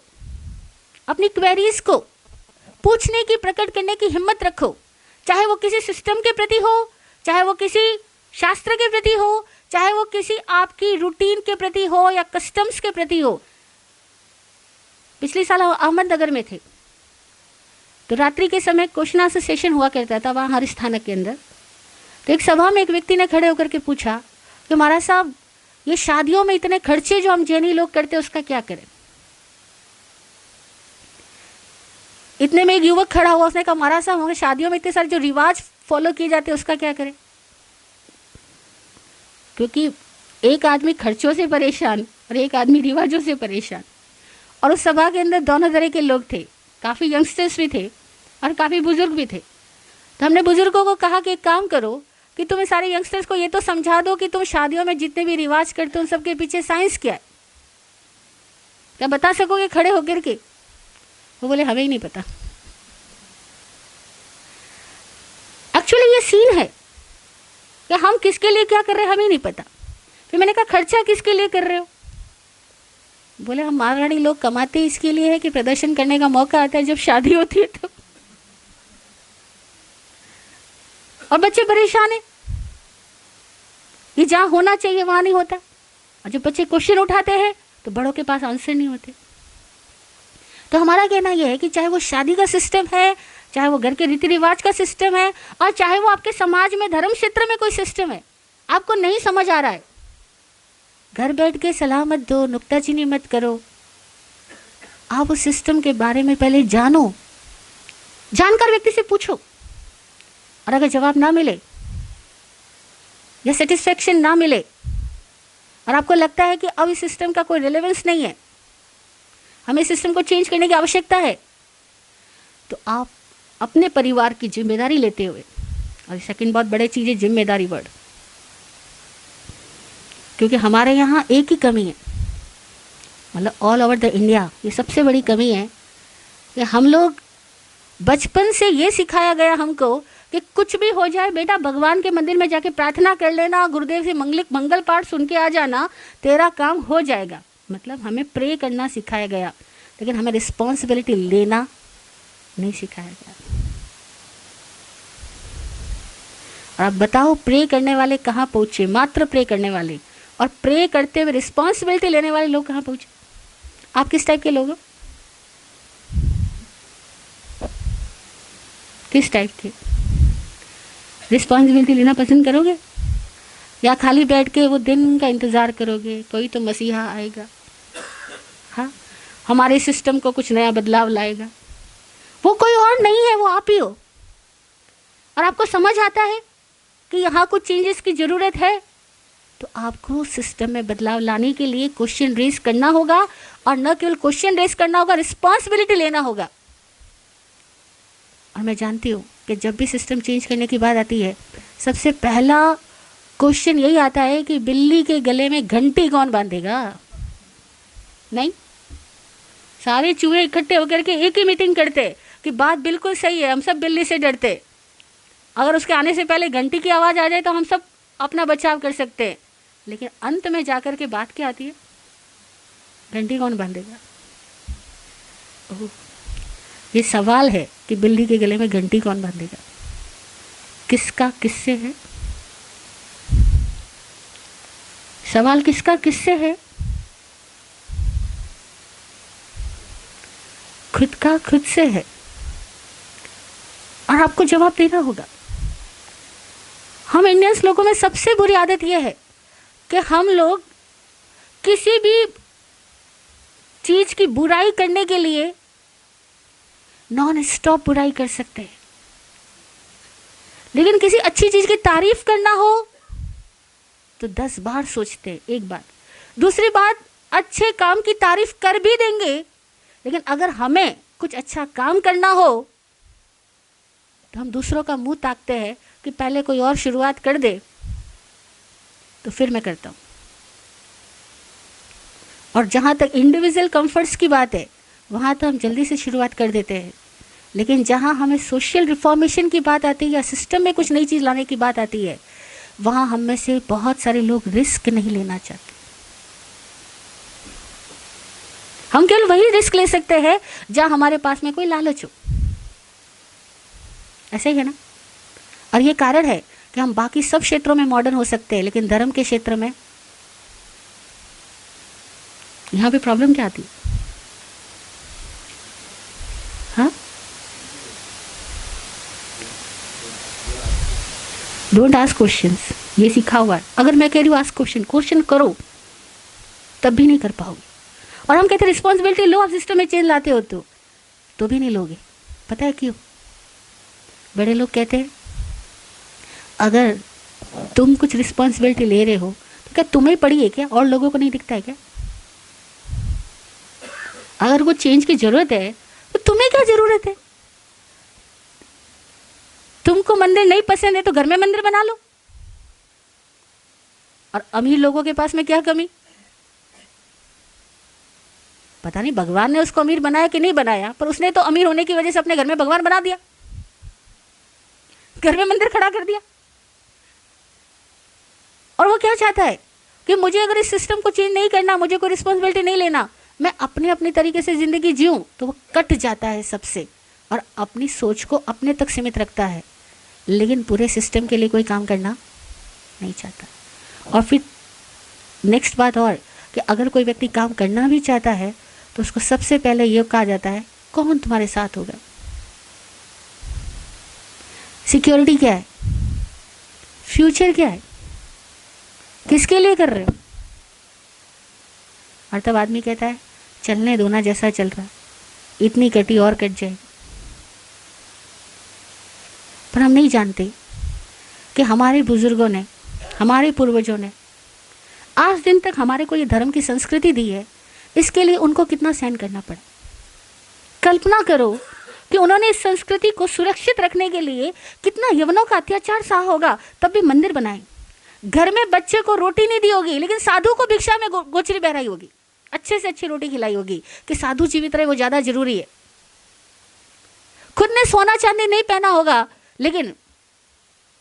अपनी क्वेरीज को पूछने की, प्रकट करने की हिम्मत रखो, चाहे वो किसी सिस्टम के प्रति हो, चाहे वो किसी शास्त्र के प्रति हो, चाहे वो किसी आपकी रूटीन के प्रति हो या कस्टम्स के प्रति हो। पिछले साल अहमदनगर में थे, तो रात्रि के समय क्वेश्चन आंसर सेशन हुआ करता था वहाँ हर स्थानक के अंदर। तो एक सभा में एक व्यक्ति ने खड़े होकर के पूछा कि महाराज साहब, ये शादियों में इतने खर्चे जो हम जैनी लोग करते हैं उसका क्या करें? इतने में एक युवक खड़ा हुआ, उसने कहा महाराज साहब, हमारे शादियों में इतने सारे जो रिवाज फॉलो किए जाते हैं उसका क्या करें? क्योंकि एक आदमी खर्चों से परेशान और एक आदमी रिवाजों से परेशान, और उस सभा के अंदर दोनों तरह के लोग थे, काफ़ी यंगस्टर्स भी थे और काफ़ी बुजुर्ग भी थे। तो हमने बुजुर्गों को कहा कि एक काम करो कि तुम सारे यंगस्टर्स को ये तो समझा दो कि तुम शादियों में जितने भी रिवाज करते हो उन सबके पीछे साइंस क्या है, क्या बता सकोगे खड़े होकर के? वो बोले हमें ही नहीं पता। एक्चुअली ये सीन है कि हम किसके लिए क्या कर रहे हैं हमें नहीं पता। फिर मैंने कहा खर्चा किसके लिए कर रहे हो? बोले हम मारवाड़ी लोग कमाते इसके लिए है कि प्रदर्शन करने का मौका आता है जब शादी होती है तो, और बच्चे परेशान है, ये जहाँ होना चाहिए वहाँ नहीं होता, और जब बच्चे क्वेश्चन उठाते हैं तो बड़ों के पास आंसर नहीं होते। तो हमारा कहना यह है कि चाहे वो शादी का सिस्टम है, चाहे वो घर के रीति रिवाज का सिस्टम है, और चाहे वो आपके समाज में धर्म क्षेत्र में कोई सिस्टम है, आपको नहीं समझ आ रहा है, घर बैठ के सलाह मत दो, नुक्ताचीनी मत करो। आप उस सिस्टम के बारे में पहले जानो, जानकार व्यक्ति से पूछो, और अगर जवाब ना मिले या सेटिस्फेक्शन ना मिले और आपको लगता है कि अब इस सिस्टम का कोई रिलेवेंस नहीं है, हमें सिस्टम को चेंज करने की आवश्यकता है, तो आप अपने परिवार की जिम्मेदारी लेते हुए, और सेकंड बहुत बड़ी चीज़ है जिम्मेदारी वर्ड, क्योंकि हमारे यहाँ एक ही कमी है, मतलब ऑल ओवर द इंडिया ये सबसे बड़ी कमी है कि हम लोग बचपन से ये सिखाया गया हमको कि कुछ भी हो जाए बेटा, भगवान के मंदिर में जाके प्रार्थना कर लेना, गुरुदेव से मंगल पाठ सुन के आ जाना, तेरा काम हो जाएगा। मतलब हमें प्रे करना सिखाया गया, लेकिन हमें रिस्पॉन्सिबिलिटी लेना नहीं सिखाया गया। और अब बताओ, प्रे करने वाले कहाँ पहुँचे? मात्र प्रे करने वाले, और प्रे करते हुए रिस्पॉन्सिबिलिटी लेने वाले लोग कहाँ पहुँचे? आप किस टाइप के लोग हो? किस टाइप के? रिस्पॉन्सिबिलिटी लेना पसंद करोगे या खाली बैठ के वो दिन का इंतज़ार करोगे कोई तो मसीहा आएगा, हाँ हमारे सिस्टम को कुछ नया बदलाव लाएगा? वो कोई और नहीं है, वो आप ही हो। और आपको समझ आता है कि यहाँ कुछ चेंजेस की ज़रूरत है, तो आपको सिस्टम में बदलाव लाने के लिए क्वेश्चन रेज करना होगा, और न केवल क्वेश्चन रेज करना होगा, रिस्पॉन्सिबिलिटी लेना होगा। और मैं जानती हूँ कि जब भी सिस्टम चेंज करने की बात आती है, सबसे पहला क्वेश्चन यही आता है कि बिल्ली के गले में घंटी कौन बांधेगा? नहीं, सारे चूहे इकट्ठे होकर के एक ही मीटिंग करते कि बात बिल्कुल सही है, हम सब बिल्ली से डरते, अगर उसके आने से पहले घंटी की आवाज़ आ जाए तो हम सब अपना बचाव कर सकते हैं। लेकिन अंत में जाकर के बात क्या आती है? घंटी कौन बांधेगा? ये सवाल है कि बिल्ली के गले में घंटी कौन बांधेगा? किसका किससे है? सवाल किसका किससे है? खुद का खुद से है, और आपको जवाब देना होगा। हम इंडियंस लोगों में सबसे बुरी आदत यह है कि हम लोग किसी भी चीज की बुराई करने के लिए नॉन स्टॉप बुराई कर सकते हैं, लेकिन किसी अच्छी चीज की तारीफ करना हो तो 10 बार सोचते हैं। एक बात, दूसरी बात, अच्छे काम की तारीफ कर भी देंगे, लेकिन अगर हमें कुछ अच्छा काम करना हो तो हम दूसरों का मुंह ताकते हैं कि पहले कोई और शुरुआत कर दे तो फिर मैं करता हूं। और जहां तक इंडिविजुअल कंफर्ट्स की बात है, वहां तो हम जल्दी से शुरुआत कर देते हैं, लेकिन जहां हमें सोशल रिफॉर्मेशन की बात आती है या सिस्टम में कुछ नई चीज लाने की बात आती है, वहां हम में से बहुत सारे लोग रिस्क नहीं लेना चाहते। हम केवल वही रिस्क ले सकते हैं जहां हमारे पास में कोई लालच हो। ऐसे ही है ना? और ये कारण है कि हम बाकी सब क्षेत्रों में मॉडर्न हो सकते हैं, लेकिन धर्म के क्षेत्र में यहां पे प्रॉब्लम क्या आती है? हाँ, डोंट आस्क क्वेश्चंस, ये सीखा हुआ है। अगर मैं कह रही हूँ आस्क क्वेश्चन करो, तब भी नहीं कर पाओगे। और हम कहते हैं रिस्पॉन्सिबिलिटी लो, आप सिस्टम में चेंज लाते हो तो भी नहीं लोगे। पता है क्यों? बड़े लोग कहते हैं अगर तुम कुछ रिस्पॉन्सिबिलिटी ले रहे हो तो क्या तुम्हें पड़ी है क्या, और लोगों को नहीं दिखता है क्या? अगर वो चेंज की जरूरत है तो तुम्हें क्या जरूरत है? तुमको मंदिर नहीं पसंद है तो घर में मंदिर बना लो। और अमीर लोगों के पास में क्या कमी? पता नहीं भगवान ने उसको अमीर बनाया कि नहीं बनाया, पर उसने तो अमीर होने की वजह से अपने घर में भगवान बना दिया, घर में मंदिर खड़ा कर दिया। और वो क्या चाहता है कि मुझे अगर इस सिस्टम को चेंज नहीं करना, मुझे कोई रिस्पॉन्सिबिलिटी नहीं लेना, मैं अपने अपनी तरीके से जिंदगी जीऊं, तो वो कट जाता है सबसे और अपनी सोच को अपने तक सीमित रखता है, लेकिन पूरे सिस्टम के लिए कोई काम करना नहीं चाहता। और फिर नेक्स्ट बात और कि अगर कोई व्यक्ति काम करना भी चाहता है तो उसको सबसे पहले ये कहा जाता है कौन तुम्हारे साथ होगा, सिक्योरिटी क्या है, फ्यूचर क्या है, किसके लिए कर रहे हो। और तब आदमी कहता है चलने दो ना, जैसा चल रहा, इतनी कटी और कट जाए। पर हम नहीं जानते कि हमारे बुजुर्गों ने, हमारे पूर्वजों ने आज दिन तक हमारे को ये धर्म की संस्कृति दी है। इसके लिए उनको कितना सहन करना पड़ा। कल्पना करो कि उन्होंने इस संस्कृति को सुरक्षित रखने के लिए कितना यवनों का अत्याचार सहा होगा, तब भी मंदिर बनाए। घर में बच्चे को रोटी नहीं दी होगी, लेकिन साधु को भिक्षा में गोचरी बहराई होगी, अच्छे से अच्छी रोटी खिलाई होगी कि साधु जीवित रहे, वो ज्यादा जरूरी है। खुद ने सोना चांदी नहीं पहना होगा, लेकिन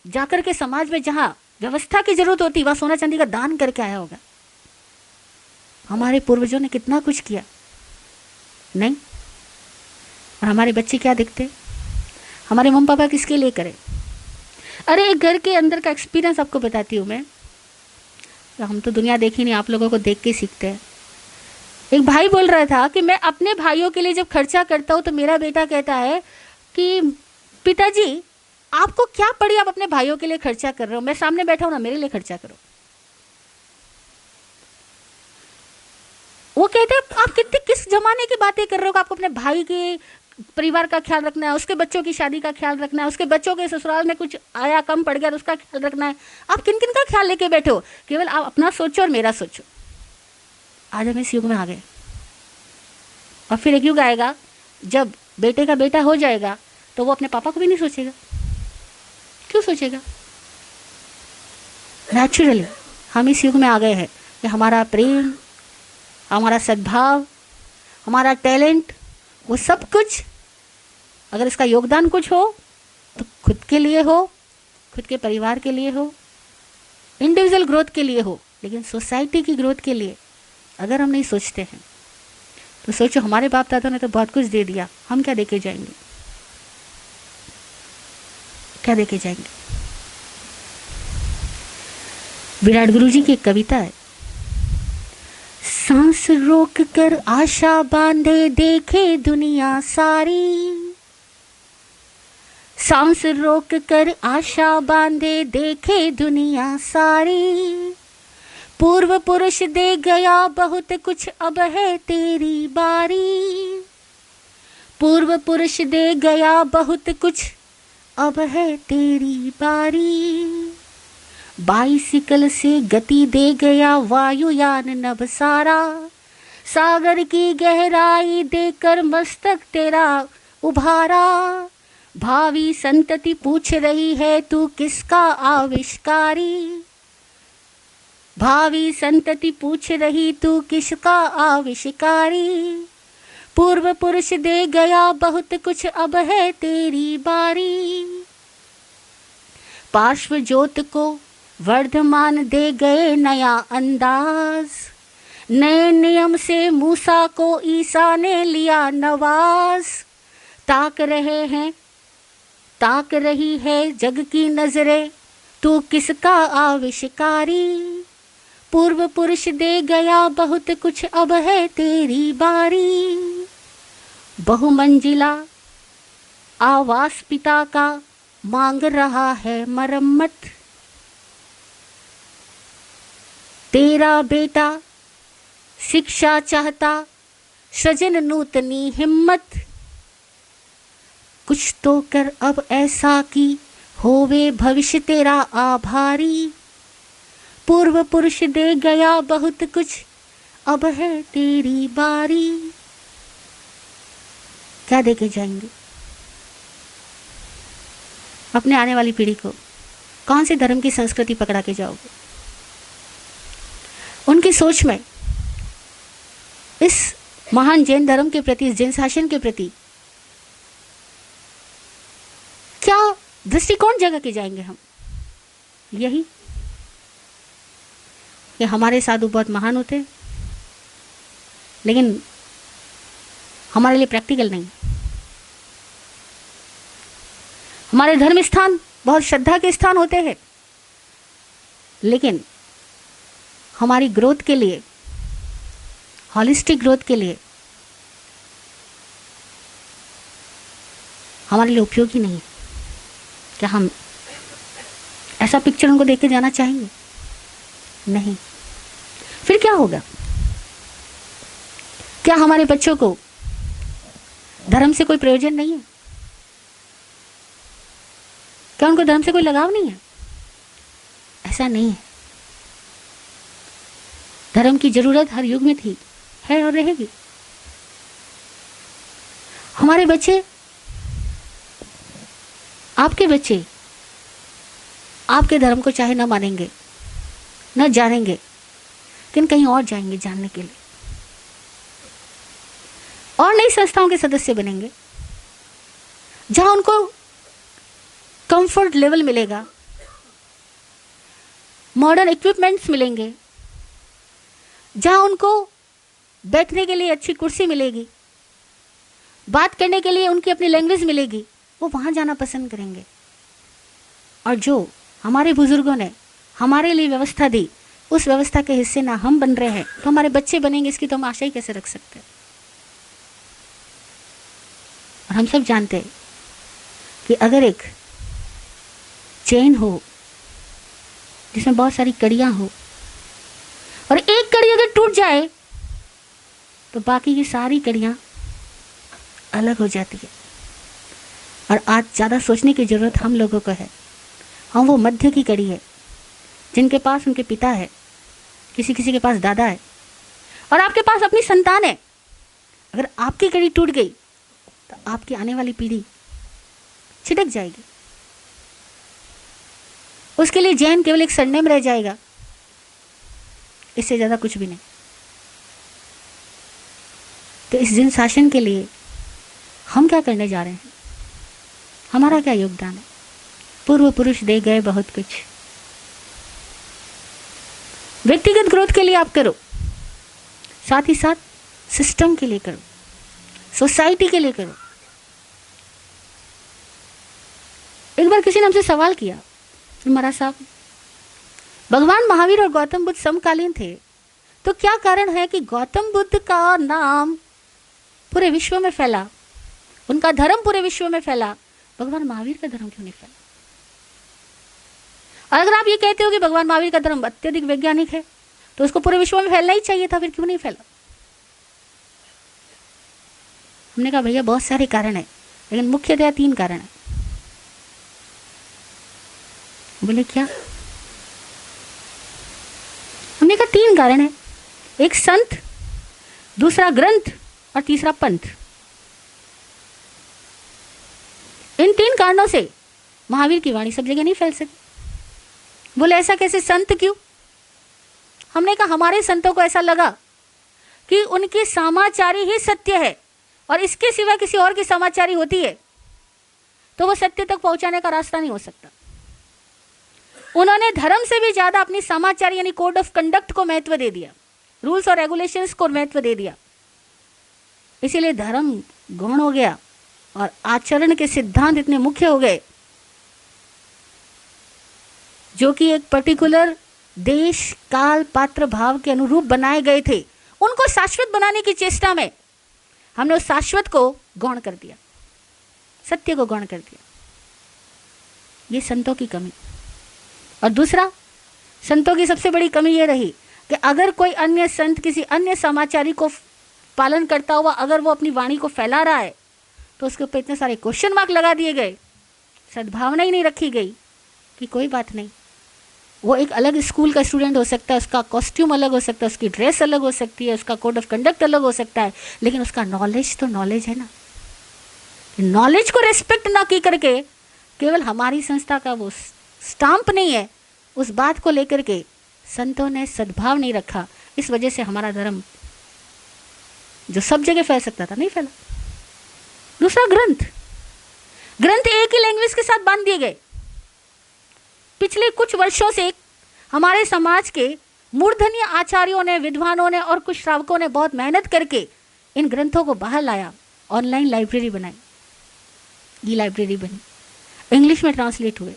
जाकर के समाज में जहां व्यवस्था की जरूरत होती वहां सोना चांदी का दान करके आया होगा। हमारे पूर्वजों ने कितना कुछ किया, नहीं? और हमारे बच्चे क्या दिखते, हमारे मम्मी पापा किसके लिए करें? अरे एक घर के अंदर का एक्सपीरियंस आपको बताती हूँ मैं। हम तो दुनिया देखी नहीं, आप लोगों को देख के सीखते हैं। एक भाई बोल रहा था कि मैं अपने भाइयों के लिए जब खर्चा करता हूँ तो मेरा बेटा कहता है कि पिताजी आपको क्या पड़ी, आप अपने भाइयों के लिए खर्चा कर रहे हो, मैं सामने बैठा हूं ना, मेरे लिए खर्चा करो। वो कहते हैं आप किस जमाने की बातें कर रहे हो, आपको अपने भाई के परिवार का ख्याल रखना है, उसके बच्चों की शादी का ख्याल रखना है, उसके बच्चों के ससुराल में कुछ आया कम पड़ गया तो उसका ख्याल रखना है। आप किन किन का ख्याल लेके बैठे हो? केवल आप अपना सोचो और मेरा सोचो। आज हम इस युग में आ गए, और फिर एक युग आएगा जब बेटे का बेटा हो जाएगा तो वो अपने पापा को भी नहीं सोचेगा। क्यों सोचेगा? नेचुरली हम इस युग में आ गए हैं कि हमारा प्रेम, हमारा सद्भाव, हमारा टैलेंट, वो सब कुछ अगर इसका योगदान कुछ हो तो खुद के लिए हो, खुद के परिवार के लिए हो, इंडिविजुअल ग्रोथ के लिए हो, लेकिन सोसाइटी की ग्रोथ के लिए अगर हम नहीं सोचते हैं तो सोचो, हमारे बाप दादा ने तो बहुत कुछ दे दिया, हम क्या देके जाएंगे? क्या देके जाएंगे? विराट गुरु जी की एक कविता है, सांस रोक कर आशा बांधे देखे दुनिया सारी, सांस रोक कर आशा बांधे देखे दुनिया सारी, पूर्व पुरुष दे गया बहुत कुछ अब है तेरी बारी, पूर्व पुरुष दे गया बहुत कुछ अब है तेरी बारी, बाइसिकल से गति दे गया वायुयान नभ सारा, सागर की गहराई देकर मस्तक तेरा उभारा, भावी संतति पूछ रही है तू किसका आविष्कारी, भावी संतति पूछ रही तू किसका आविष्कारी, पूर्व पुरुष दे गया बहुत कुछ अब है तेरी बारी, पार्श्व ज्योत को वर्धमान दे गए नया अंदाज, नए नियम से मूसा को ईसा ने लिया नवाज, ताक रही है जग की नजरें तू किसका आविष्कारी, पूर्व पुरुष दे गया बहुत कुछ अब है तेरी बारी, बहुमंजिला आवास पिता का मांग रहा है मरम्मत, तेरा बेटा शिक्षा चाहता सृजन नूतनी हिम्मत, कुछ तो कर अब ऐसा कि होवे भविष्य तेरा आभारी, पूर्व पुरुष दे गया बहुत कुछ अब है तेरी बारी। क्या देके जाएंगे अपने आने वाली पीढ़ी को? कौन से धर्म की संस्कृति पकड़ा के जाओगे? उनकी सोच में इस महान जैन धर्म के प्रति, इस जैन शासन के प्रति क्या दृष्टिकोण जगह के जाएंगे हम? यही कि हमारे साधु बहुत महान होते हैं लेकिन हमारे लिए प्रैक्टिकल नहीं, हमारे धर्म स्थान बहुत श्रद्धा के स्थान होते हैं लेकिन हमारी ग्रोथ के लिए, हॉलिस्टिक ग्रोथ के लिए हमारे लिए उपयोगी नहीं। क्या हम ऐसा पिक्चर उनको देख के जाना चाहेंगे? नहीं। फिर क्या होगा? क्या हमारे बच्चों को धर्म से कोई प्रयोजन नहीं है? क्या उनको धर्म से कोई लगाव नहीं है? ऐसा नहीं है। धर्म की जरूरत हर युग में थी, है और रहेगी। हमारे बच्चे, आपके बच्चे आपके धर्म को चाहे ना मानेंगे, न जानेंगे, लेकिन कहीं और जाएंगे जानने के लिए, और नई संस्थाओं के सदस्य बनेंगे जहां उनको कंफर्ट लेवल मिलेगा, मॉडर्न इक्विपमेंट्स मिलेंगे, जहां उनको बैठने के लिए अच्छी कुर्सी मिलेगी, बात करने के लिए उनकी अपनी लैंग्वेज मिलेगी, वो वहां जाना पसंद करेंगे। और जो हमारे बुजुर्गों ने हमारे लिए व्यवस्था दी, उस व्यवस्था के हिस्से ना हम बन रहे हैं तो हमारे बच्चे बनेंगे, इसकी तो हम आशा ही कैसे रख सकते हैं। और हम सब जानते हैं कि अगर एक चेन हो जिसमें बहुत सारी कड़ियां हो और एक कड़ी अगर टूट जाए तो बाकी की सारी कड़ियां अलग हो जाती है। और आज ज़्यादा सोचने की ज़रूरत हम लोगों को है। हम वो मध्य की कड़ी है जिनके पास उनके पिता है, किसी किसी के पास दादा है, और आपके पास अपनी संतान है। अगर आपकी कड़ी टूट गई तो आपकी आने वाली पीढ़ी छिटक जाएगी। उसके लिए जैन केवल एक सरनेम रह जाएगा, इससे ज़्यादा कुछ भी नहीं। तो इस जिन शासन के लिए हम क्या करने जा रहे हैं, हमारा क्या योगदान है? पूर्व पुरुष दे गए बहुत कुछ। व्यक्तिगत ग्रोथ के लिए आप करो, साथ ही साथ सिस्टम के लिए करो, सोसाइटी के लिए करो। एक बार किसी ने हमसे सवाल किया, महाराज साहब, भगवान महावीर और गौतम बुद्ध समकालीन थे, तो क्या कारण है कि गौतम बुद्ध का नाम पूरे विश्व में फैला, उनका धर्म पूरे विश्व में फैला, भगवान महावीर का धर्म क्यों नहीं फैला? और अगर आप ये कहते हो कि भगवान महावीर का धर्म अत्यधिक वैज्ञानिक है तो उसको पूरे विश्व में फैलना ही चाहिए था, फिर क्यों नहीं फैला? हमने कहा भैया बहुत सारे कारण है, लेकिन मुख्यतः 3 कारण है। बोले क्या? हमने कहा 3 कारण है, एक संत, दूसरा ग्रंथ और तीसरा पंथ। इन 3 कारणों से महावीर की वाणी सब जगह नहीं फैल सकती। बोले ऐसा कैसे, संत क्यों? हमने कहा हमारे संतों को ऐसा लगा कि उनकी समाचारी ही सत्य है और इसके सिवा किसी और की समाचारी होती है तो वो सत्य तक पहुंचाने का रास्ता नहीं हो सकता। उन्होंने धर्म से भी ज्यादा अपनी समाचारी यानी कोड ऑफ कंडक्ट को महत्व दे दिया, रूल्स और रेगुलेशंस को महत्व दे दिया। इसीलिए धर्म गौण हो गया और आचरण के सिद्धांत इतने मुख्य हो गए जो कि एक पर्टिकुलर देश, काल, पात्र, भाव के अनुरूप बनाए गए थे। उनको शाश्वत बनाने की चेष्टा में हमने उस शाश्वत को गौण कर दिया, सत्य को गौण कर दिया। ये संतों की कमी। और दूसरा, संतों की सबसे बड़ी कमी ये रही कि अगर कोई अन्य संत किसी अन्य समाचारी को पालन करता हुआ अगर वो अपनी वाणी को फैला रहा है तो उसके ऊपर इतने सारे क्वेश्चन मार्क लगा दिए गए, सद्भावना ही नहीं रखी गई कि कोई बात नहीं, वो एक अलग स्कूल का स्टूडेंट हो सकता है, उसका कॉस्ट्यूम अलग हो सकता है, उसकी ड्रेस अलग हो सकती है, उसका कोड ऑफ कंडक्ट अलग हो सकता है, लेकिन उसका नॉलेज तो नॉलेज है ना। नॉलेज को रेस्पेक्ट ना की करके केवल हमारी संस्था का वो स्टाम्प नहीं है, उस बात को लेकर के संतों ने सद्भाव नहीं रखा। इस वजह से हमारा धर्म जो सब जगह फैल सकता था नहीं फैला। दूसरा, ग्रंथ एक ही लैंग्वेज के साथ बांध दिए गए। पिछले कुछ वर्षों से हमारे समाज के मूर्धन्य आचार्यों ने, विद्वानों ने और कुछ श्रावकों ने बहुत मेहनत करके इन ग्रंथों को बाहर लाया, ऑनलाइन लाइब्रेरी बनाई, ये लाइब्रेरी बनी, इंग्लिश में ट्रांसलेट हुए,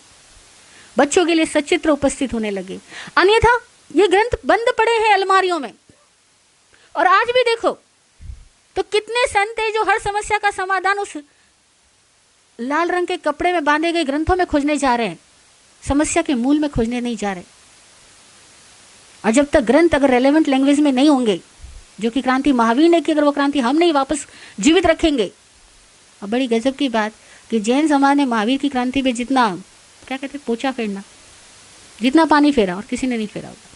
बच्चों के लिए सचित्र उपस्थित होने लगे। अन्यथा ये ग्रंथ बंद पड़े हैं अलमारियों में। और आज भी देखो तो कितने संत हैं जो हर समस्या का समाधान उस लाल रंग के कपड़े में बांधे गए ग्रंथों में खोजने जा रहे हैं, समस्या के मूल में खोजने नहीं जा रहे। और जब तक ग्रंथ अगर रेलेवेंट लैंग्वेज में नहीं होंगे, जो कि क्रांति महावीर ने की, अगर वो क्रांति हम नहीं वापस जीवित रखेंगे। और बड़ी गजब की बात कि जैन समाज ने महावीर की क्रांति पे जितना, क्या कहते हैं, पोछा फेरना, जितना पानी फेरा और किसी ने नहीं फेरा होगा।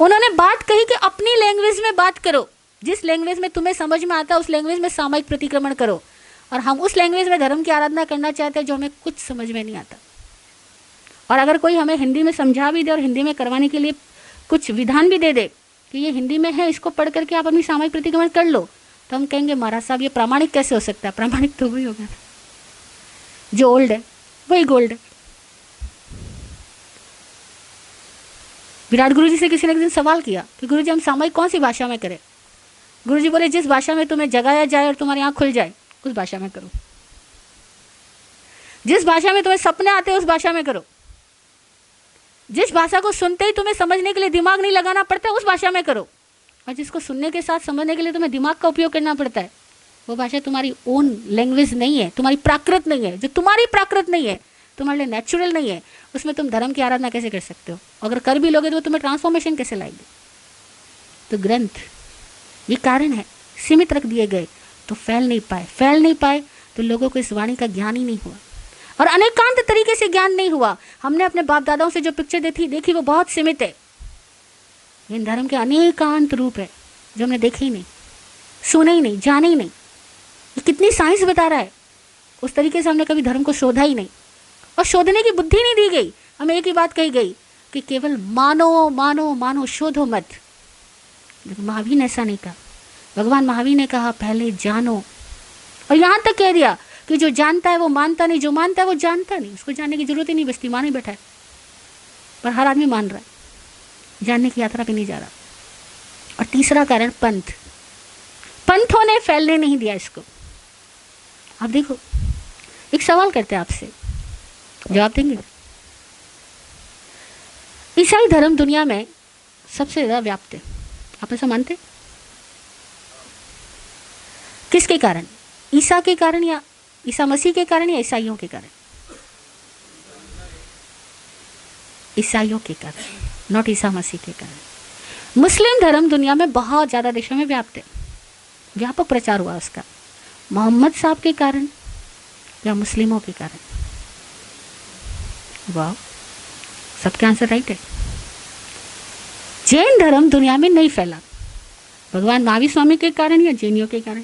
उन्होंने बात कही कि अपनी लैंग्वेज में बात करो, जिस लैंग्वेज में तुम्हें समझ में आता है उस लैंग्वेज में सामयिक प्रतिक्रमण करो। और हम उस लैंग्वेज में धर्म की आराधना करना चाहते हैं जो हमें कुछ समझ में नहीं आता। और अगर कोई हमें हिंदी में समझा भी दे और हिंदी में करवाने के लिए कुछ विधान भी दे दे कि ये हिंदी में है, इसको पढ़ करके आप अपनी सामयिक प्रतिक्रमण कर लो, तो हम कहेंगे महाराज साहब ये प्रामाणिक कैसे हो सकता है? प्रामाणिक तो वही होगा जो ओल्ड है, वही गोल्ड है। विराट गुरु जी से किसी ने एक दिन सवाल किया कि गुरु जी हम सामयिक कौन सी भाषा में करें? गुरु जी बोले जिस भाषा में तुम्हें जगाया जाए और तुम्हारी आंख खुल जाए उस भाषा में करो। जिस भाषा में तुम्हें सपने आते हैं उस भाषा में करो। जिस भाषा को सुनते ही तुम्हें समझने के लिए दिमाग नहीं लगाना पड़ता उस भाषा में करो। और जिसको सुनने के साथ समझने के लिए तुम्हें दिमाग का उपयोग करना पड़ता है वो भाषा तुम्हारी ओन लैंग्वेज नहीं है, तुम्हारी प्राकृत नहीं है। जो तुम्हारी प्राकृत नहीं है, तुम्हारे लिए नेचुरल नहीं है, उसमें तुम धर्म की आराधना कैसे कर सकते हो? अगर कर भी लोगे तो तुम्हें ट्रांसफॉर्मेशन कैसे लाएगी? तो ग्रंथ ये कारण है, सीमित रख दिए गए तो फैल नहीं पाए तो लोगों को इस वाणी का ज्ञान ही नहीं हुआ और अनेकांत तरीके से ज्ञान नहीं हुआ। हमने अपने बाप दादाओं से जो पिक्चर देखी वो बहुत सीमित है। इन धर्म के अनेकांत रूप है जो हमने देखे ही नहीं, सुने ही नहीं, जाने ही नहीं। ये कितनी साइंस बता रहा है, उस तरीके से हमने कभी धर्म को शोधा ही नहीं और शोधने की बुद्धि नहीं दी गई। हमें एक ही बात कही गई कि केवल मानो मानो मानो, शोधो मत। महावीर ने ऐसा नहीं कहा। भगवान महावीर ने कहा पहले जानो, और यहाँ तक कह दिया कि जो जानता है वो मानता नहीं, जो मानता है वो जानता नहीं। उसको जानने की जरूरत ही नहीं बचती, मान ही बैठा है। पर हर आदमी मान रहा है, जानने की यात्रा पे नहीं जा रहा। और तीसरा कारण पंथों ने फैलने नहीं दिया इसको। आप देखो, एक सवाल करते हैं आपसे, जवाब देंगे? ईसाई धर्म दुनिया में सबसे ज्यादा व्याप्त है, आप ऐसा मानते? किसके कारण? ईसा के कारण या ईसा मसीह के कारण या ईसाइयों के कारण? ईसाइयों के कारण, नॉट ईसा मसीह के कारण। मुस्लिम धर्म दुनिया में बहुत ज़्यादा देशों में व्याप्त है, व्यापक प्रचार हुआ उसका। मोहम्मद साहब के कारण या मुस्लिमों के कारण? वाह, सबके आंसर राइट है। जैन धर्म दुनिया में नहीं फैला, भगवान महावीर स्वामी के कारण या जैनियों के कारण?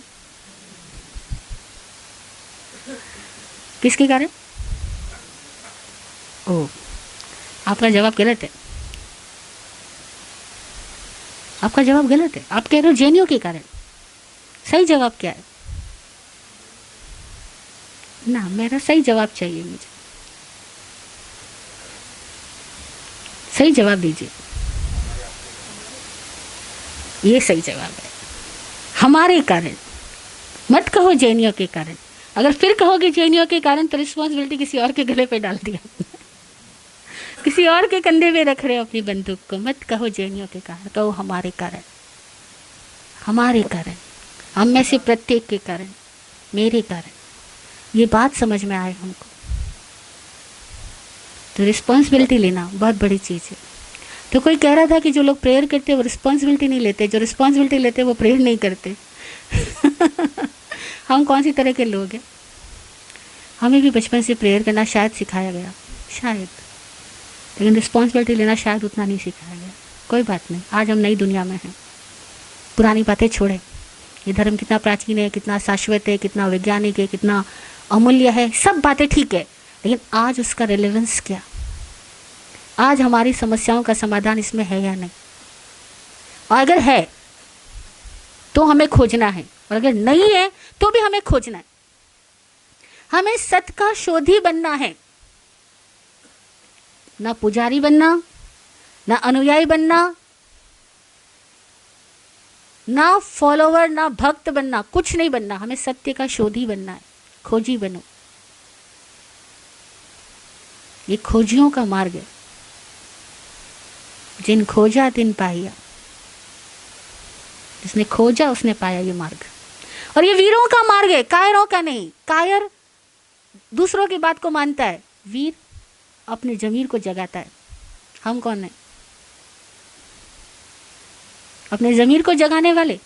किसके कारण? ओ, आपका जवाब गलत है। आपका जवाब गलत है। आप कह रहे हो जैनियों के कारण। सही जवाब क्या है? ना, मेरा सही जवाब चाहिए मुझे। सही जवाब दीजिए। ये सही जवाब है, हमारे कारण। मत कहो जैनियों के कारण। अगर फिर कहोगे जैनियों के कारण तो रिस्पॉन्सिबिलिटी किसी और के गले पे डाल दिया किसी और के कंधे पे रख रहे हो अपनी बंदूक को। मत कहो जैनियों के कारण, कहो हमारे कारण। हमारे कारण, हम में से प्रत्येक के कारण, मेरे कारण। ये बात समझ में आए हमको तो रिस्पॉन्सिबिलिटी लेना बहुत बड़ी चीज़ है। तो कोई कह रहा था कि जो लोग प्रेयर करते हैं वो रिस्पॉन्सिबिलिटी नहीं लेते, जो रिस्पॉन्सिबिलिटी लेते हैं वो प्रेयर नहीं करते हम कौन सी तरह के लोग हैं? हमें भी बचपन से प्रेयर करना शायद सिखाया गया, शायद, लेकिन रिस्पॉन्सिबिलिटी लेना शायद उतना नहीं सिखाया गया। कोई बात नहीं, आज हम नई दुनिया में हैं। पुरानी बातें छोड़ें। ये धर्म कितना प्राचीन है, कितना शाश्वत है, कितना वैज्ञानिक है, कितना अमूल्य है, सब बातें ठीक है, लेकिन आज उसका रेलेवेंस क्या? आज हमारी समस्याओं का समाधान इसमें है या नहीं? और अगर है तो हमें खोजना है, और अगर नहीं है तो भी हमें खोजना है। हमें सत्य का शोधी बनना है, ना पुजारी बनना, ना अनुयायी बनना, ना फॉलोवर, ना भक्त बनना, कुछ नहीं बनना। हमें सत्य का शोधी बनना है, खोजी बनो। ये खोजियों का मार्ग है। जिन खोजा तिन पाया, जिसने खोजा उसने पाया ये मार्ग। और ये वीरों का मार्ग है, कायरों का नहीं। कायर दूसरों की बात को मानता है, वीर अपने जमीर को जगाता है। हम कौन है? अपने जमीर को जगाने वाले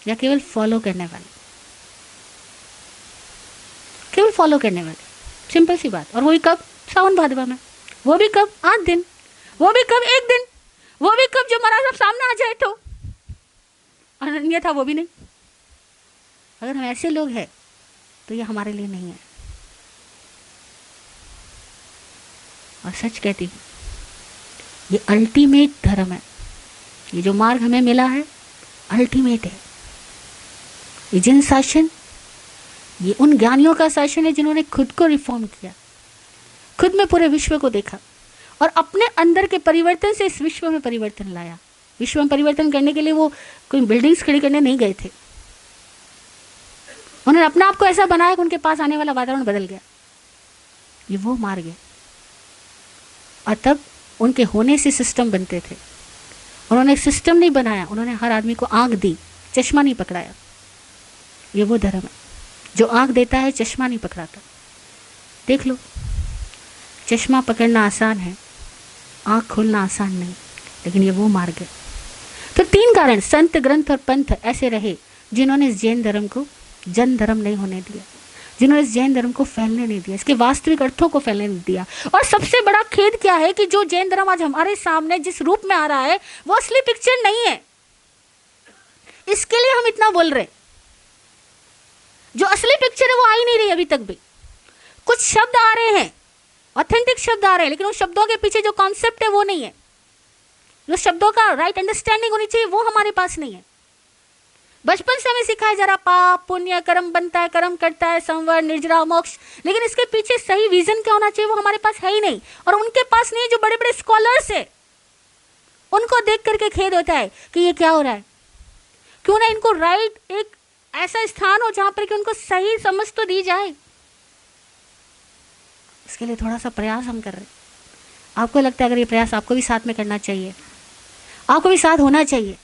या केवल फॉलो करने वाले? केवल फॉलो करने वाले, सिंपल सी बात। और वही कब? सावन भादवा में। वो भी कब? 8 दिन। वो भी कब? 1 दिन। वो भी कब, जो महाराज साहब सामने आ जाए तो, और अन्यथा वो भी नहीं। अगर हम ऐसे लोग हैं तो ये हमारे लिए नहीं है। और सच कहती हूँ, ये अल्टीमेट धर्म है। ये जो मार्ग हमें मिला है अल्टीमेट है। ये जिन शासन, ये उन ज्ञानियों का शासन है जिन्होंने खुद को रिफॉर्म किया, खुद में पूरे विश्व को देखा और अपने अंदर के परिवर्तन से इस विश्व में परिवर्तन लाया। विश्व में परिवर्तन करने के लिए वो कोई बिल्डिंग्स खड़ी करने नहीं गए थे। उन्होंने अपने आप को ऐसा बनाया कि उनके पास आने वाला वातावरण बदल गया। ये वो मार्ग है। और तब उनके होने से सिस्टम बनते थे। उन्होंने सिस्टम नहीं बनाया, उन्होंने हर आदमी को आंख दी, चश्मा नहीं पकड़ाया। ये वो धर्म है जो आंख देता है, चश्मा नहीं पकड़ाता। देख लो, चश्मा पकड़ना आसान है, आंख खोलना आसान नहीं, लेकिन ये वो मार्ग है। तो 3 कारण संत, ग्रंथ और पंथ ऐसे रहे जिन्होंने इस जैन धर्म को जन धर्म नहीं होने दिया, जिन्होंने इस जैन धर्म को फैलने नहीं दिया, इसके वास्तविक अर्थों को फैलने नहीं दिया। और सबसे बड़ा खेद क्या है कि जो जैन धर्म आज हमारे सामने जिस रूप में आ रहा है वो असली पिक्चर नहीं है। इसके लिए हम इतना बोल रहे। जो असली पिक्चर है वो आ ही नहीं रही अभी तक भी। कुछ शब्द आ रहे हैं, ऑथेंटिक शब्द आ रहे हैं, लेकिन उन शब्दों के पीछे जो कॉन्सेप्ट है वो नहीं है। जो शब्दों का राइट अंडरस्टैंडिंग होनी चाहिए वो हमारे पास नहीं है। बचपन से हमें सिखाया जा रहा पाप पुण्य, कर्म बनता है, कर्म करता है, संवर, निर्जरा, मोक्ष, लेकिन इसके पीछे सही विजन क्या होना चाहिए वो हमारे पास है ही नहीं। और उनके पास नहीं, जो बड़े बड़े स्कॉलर्स है उनको देख करके खेद होता है कि ये क्या हो रहा है। क्यों ना इनको राइट एक ऐसा स्थान हो जहां पर कि उनको सही समझ तो दी जाए। इसके लिए थोड़ा सा प्रयास हम कर रहे हैं। आपको लगता है अगर ये प्रयास आपको भी साथ में करना चाहिए, आपको भी साथ होना चाहिए,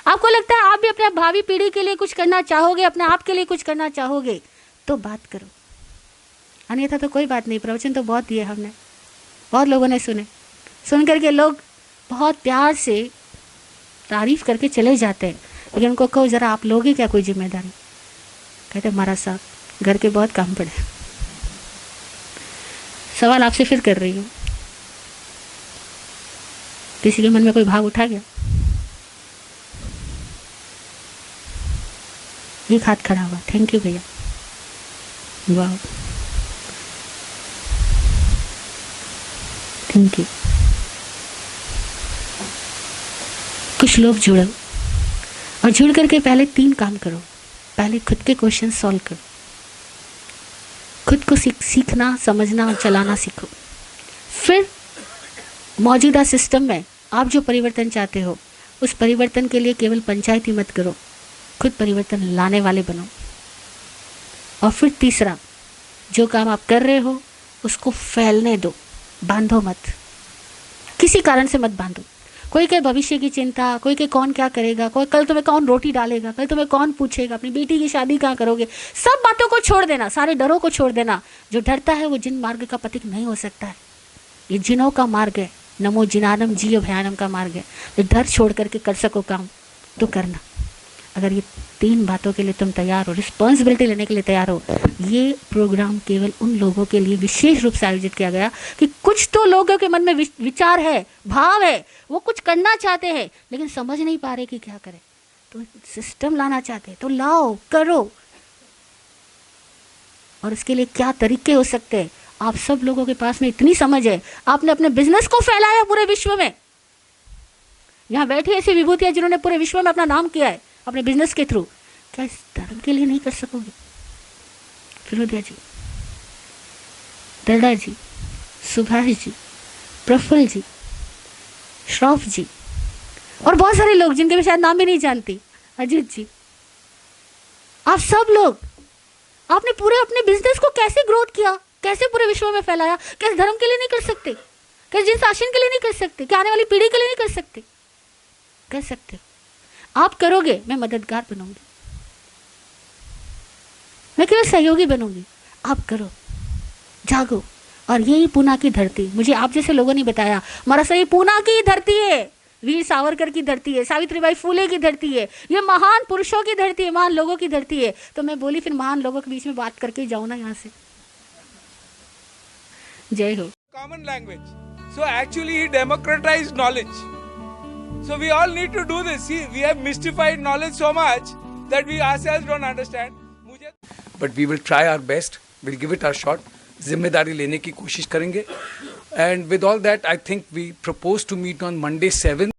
आपको लगता है आप भी अपने भावी पीढ़ी के लिए कुछ करना चाहोगे, अपने आप के लिए कुछ करना चाहोगे, तो बात करो। अन्यथा तो कोई बात नहीं। प्रवचन तो बहुत दिए हमने, बहुत लोगों ने सुने, सुन करके लोग बहुत प्यार से तारीफ करके चले जाते हैं, लेकिन उनको कहो जरा आप लोगे क्या कोई जिम्मेदारी? कहते महाराज साहब घर के बहुत काम पड़े। सवाल आपसे फिर कर रही हूँ, किसी के मन में कोई भाव उठा गया? एक हाथ खड़ा हुआ, थैंक यू भैया, वाह, थैंक यू। कुछ लोग जुड़ो और जुड़ करके पहले 3 काम करो। पहले खुद के क्वेश्चन सॉल्व करो, खुद को सीखना, समझना और चलाना सीखो। फिर मौजूदा सिस्टम में आप जो परिवर्तन चाहते हो उस परिवर्तन के लिए केवल पंचायती मत करो, खुद परिवर्तन लाने वाले बनो। और फिर तीसरा, जो काम आप कर रहे हो उसको फैलने दो, बांधो मत, किसी कारण से मत बांधो। कोई के भविष्य की चिंता, कोई के कौन क्या करेगा, कोई कल तुम्हें कौन रोटी डालेगा, कल तुम्हें कौन पूछेगा, अपनी बेटी की शादी कहाँ करोगे, सब बातों को छोड़ देना, सारे डरों को छोड़ देना। जो डरता है वो जिन मार्ग का पथिक नहीं हो सकता है। ये जिनों का मार्ग है, नमो जिनानम जी अभयानम का मार्ग है। तो डर छोड़ करके कर सको काम तो करना। अगर ये 3 बातों के लिए तुम तैयार हो, रिस्पॉन्सिबिलिटी लेने के लिए तैयार हो, ये प्रोग्राम केवल उन लोगों के लिए विशेष रूप से आयोजित किया गया कि कुछ तो लोगों के मन में विचार है, भाव है, वो कुछ करना चाहते हैं लेकिन समझ नहीं पा रहे कि क्या करें, तो सिस्टम लाना चाहते हैं तो लाओ, करो। और इसके लिए क्या तरीके हो सकते हैं? आप सब लोगों के पास में इतनी समझ है, आपने अपने बिजनेस को फैलाया पूरे विश्व में। यहाँ बैठी ऐसी विभूतियां जिन्होंने पूरे विश्व में अपना नाम किया है अपने बिजनेस के थ्रू, क्या इस धर्म के लिए नहीं कर सकोगे? फिरोदिया जी, दर्डा जी, सुभाष जी, प्रफुल्ल जी, श्रॉफ जी और बहुत सारे लोग जिनके भी शायद नाम भी नहीं जानती, अजीत जी, आप सब लोग, आपने पूरे अपने बिजनेस को कैसे ग्रोथ किया, कैसे पूरे विश्व में फैलाया? क्या इस धर्म के लिए नहीं कर सकते? क्या जिन शासन के लिए नहीं कर सकते? क्या आने वाली पीढ़ी के लिए नहीं कर सकते? कर सकते। आप करोगे, मैं मददगार बनूंगी, मैं केवल सहयोगी बनूंगी। आप करो, जागो। और यही पूना की धरती, मुझे आप जैसे लोगों ने बताया, हमारा सही पूना की धरती है, वीर सावरकर की धरती है, सावित्रीबाई फुले की धरती है, ये महान पुरुषों की धरती है, महान लोगों की धरती है। तो मैं बोली फिर महान लोगों के बीच में बात करके जाऊँ ना यहाँ से। जय हो। Common language. So actually he democratized knowledge. So we all need to do this. See, we have mystified knowledge so much that we ourselves don't understand. But we will try our best. We'll give it our shot. जिम्मेदारी लेने की कोशिश करेंगे. And with all that, I think we propose to meet on Monday 7th.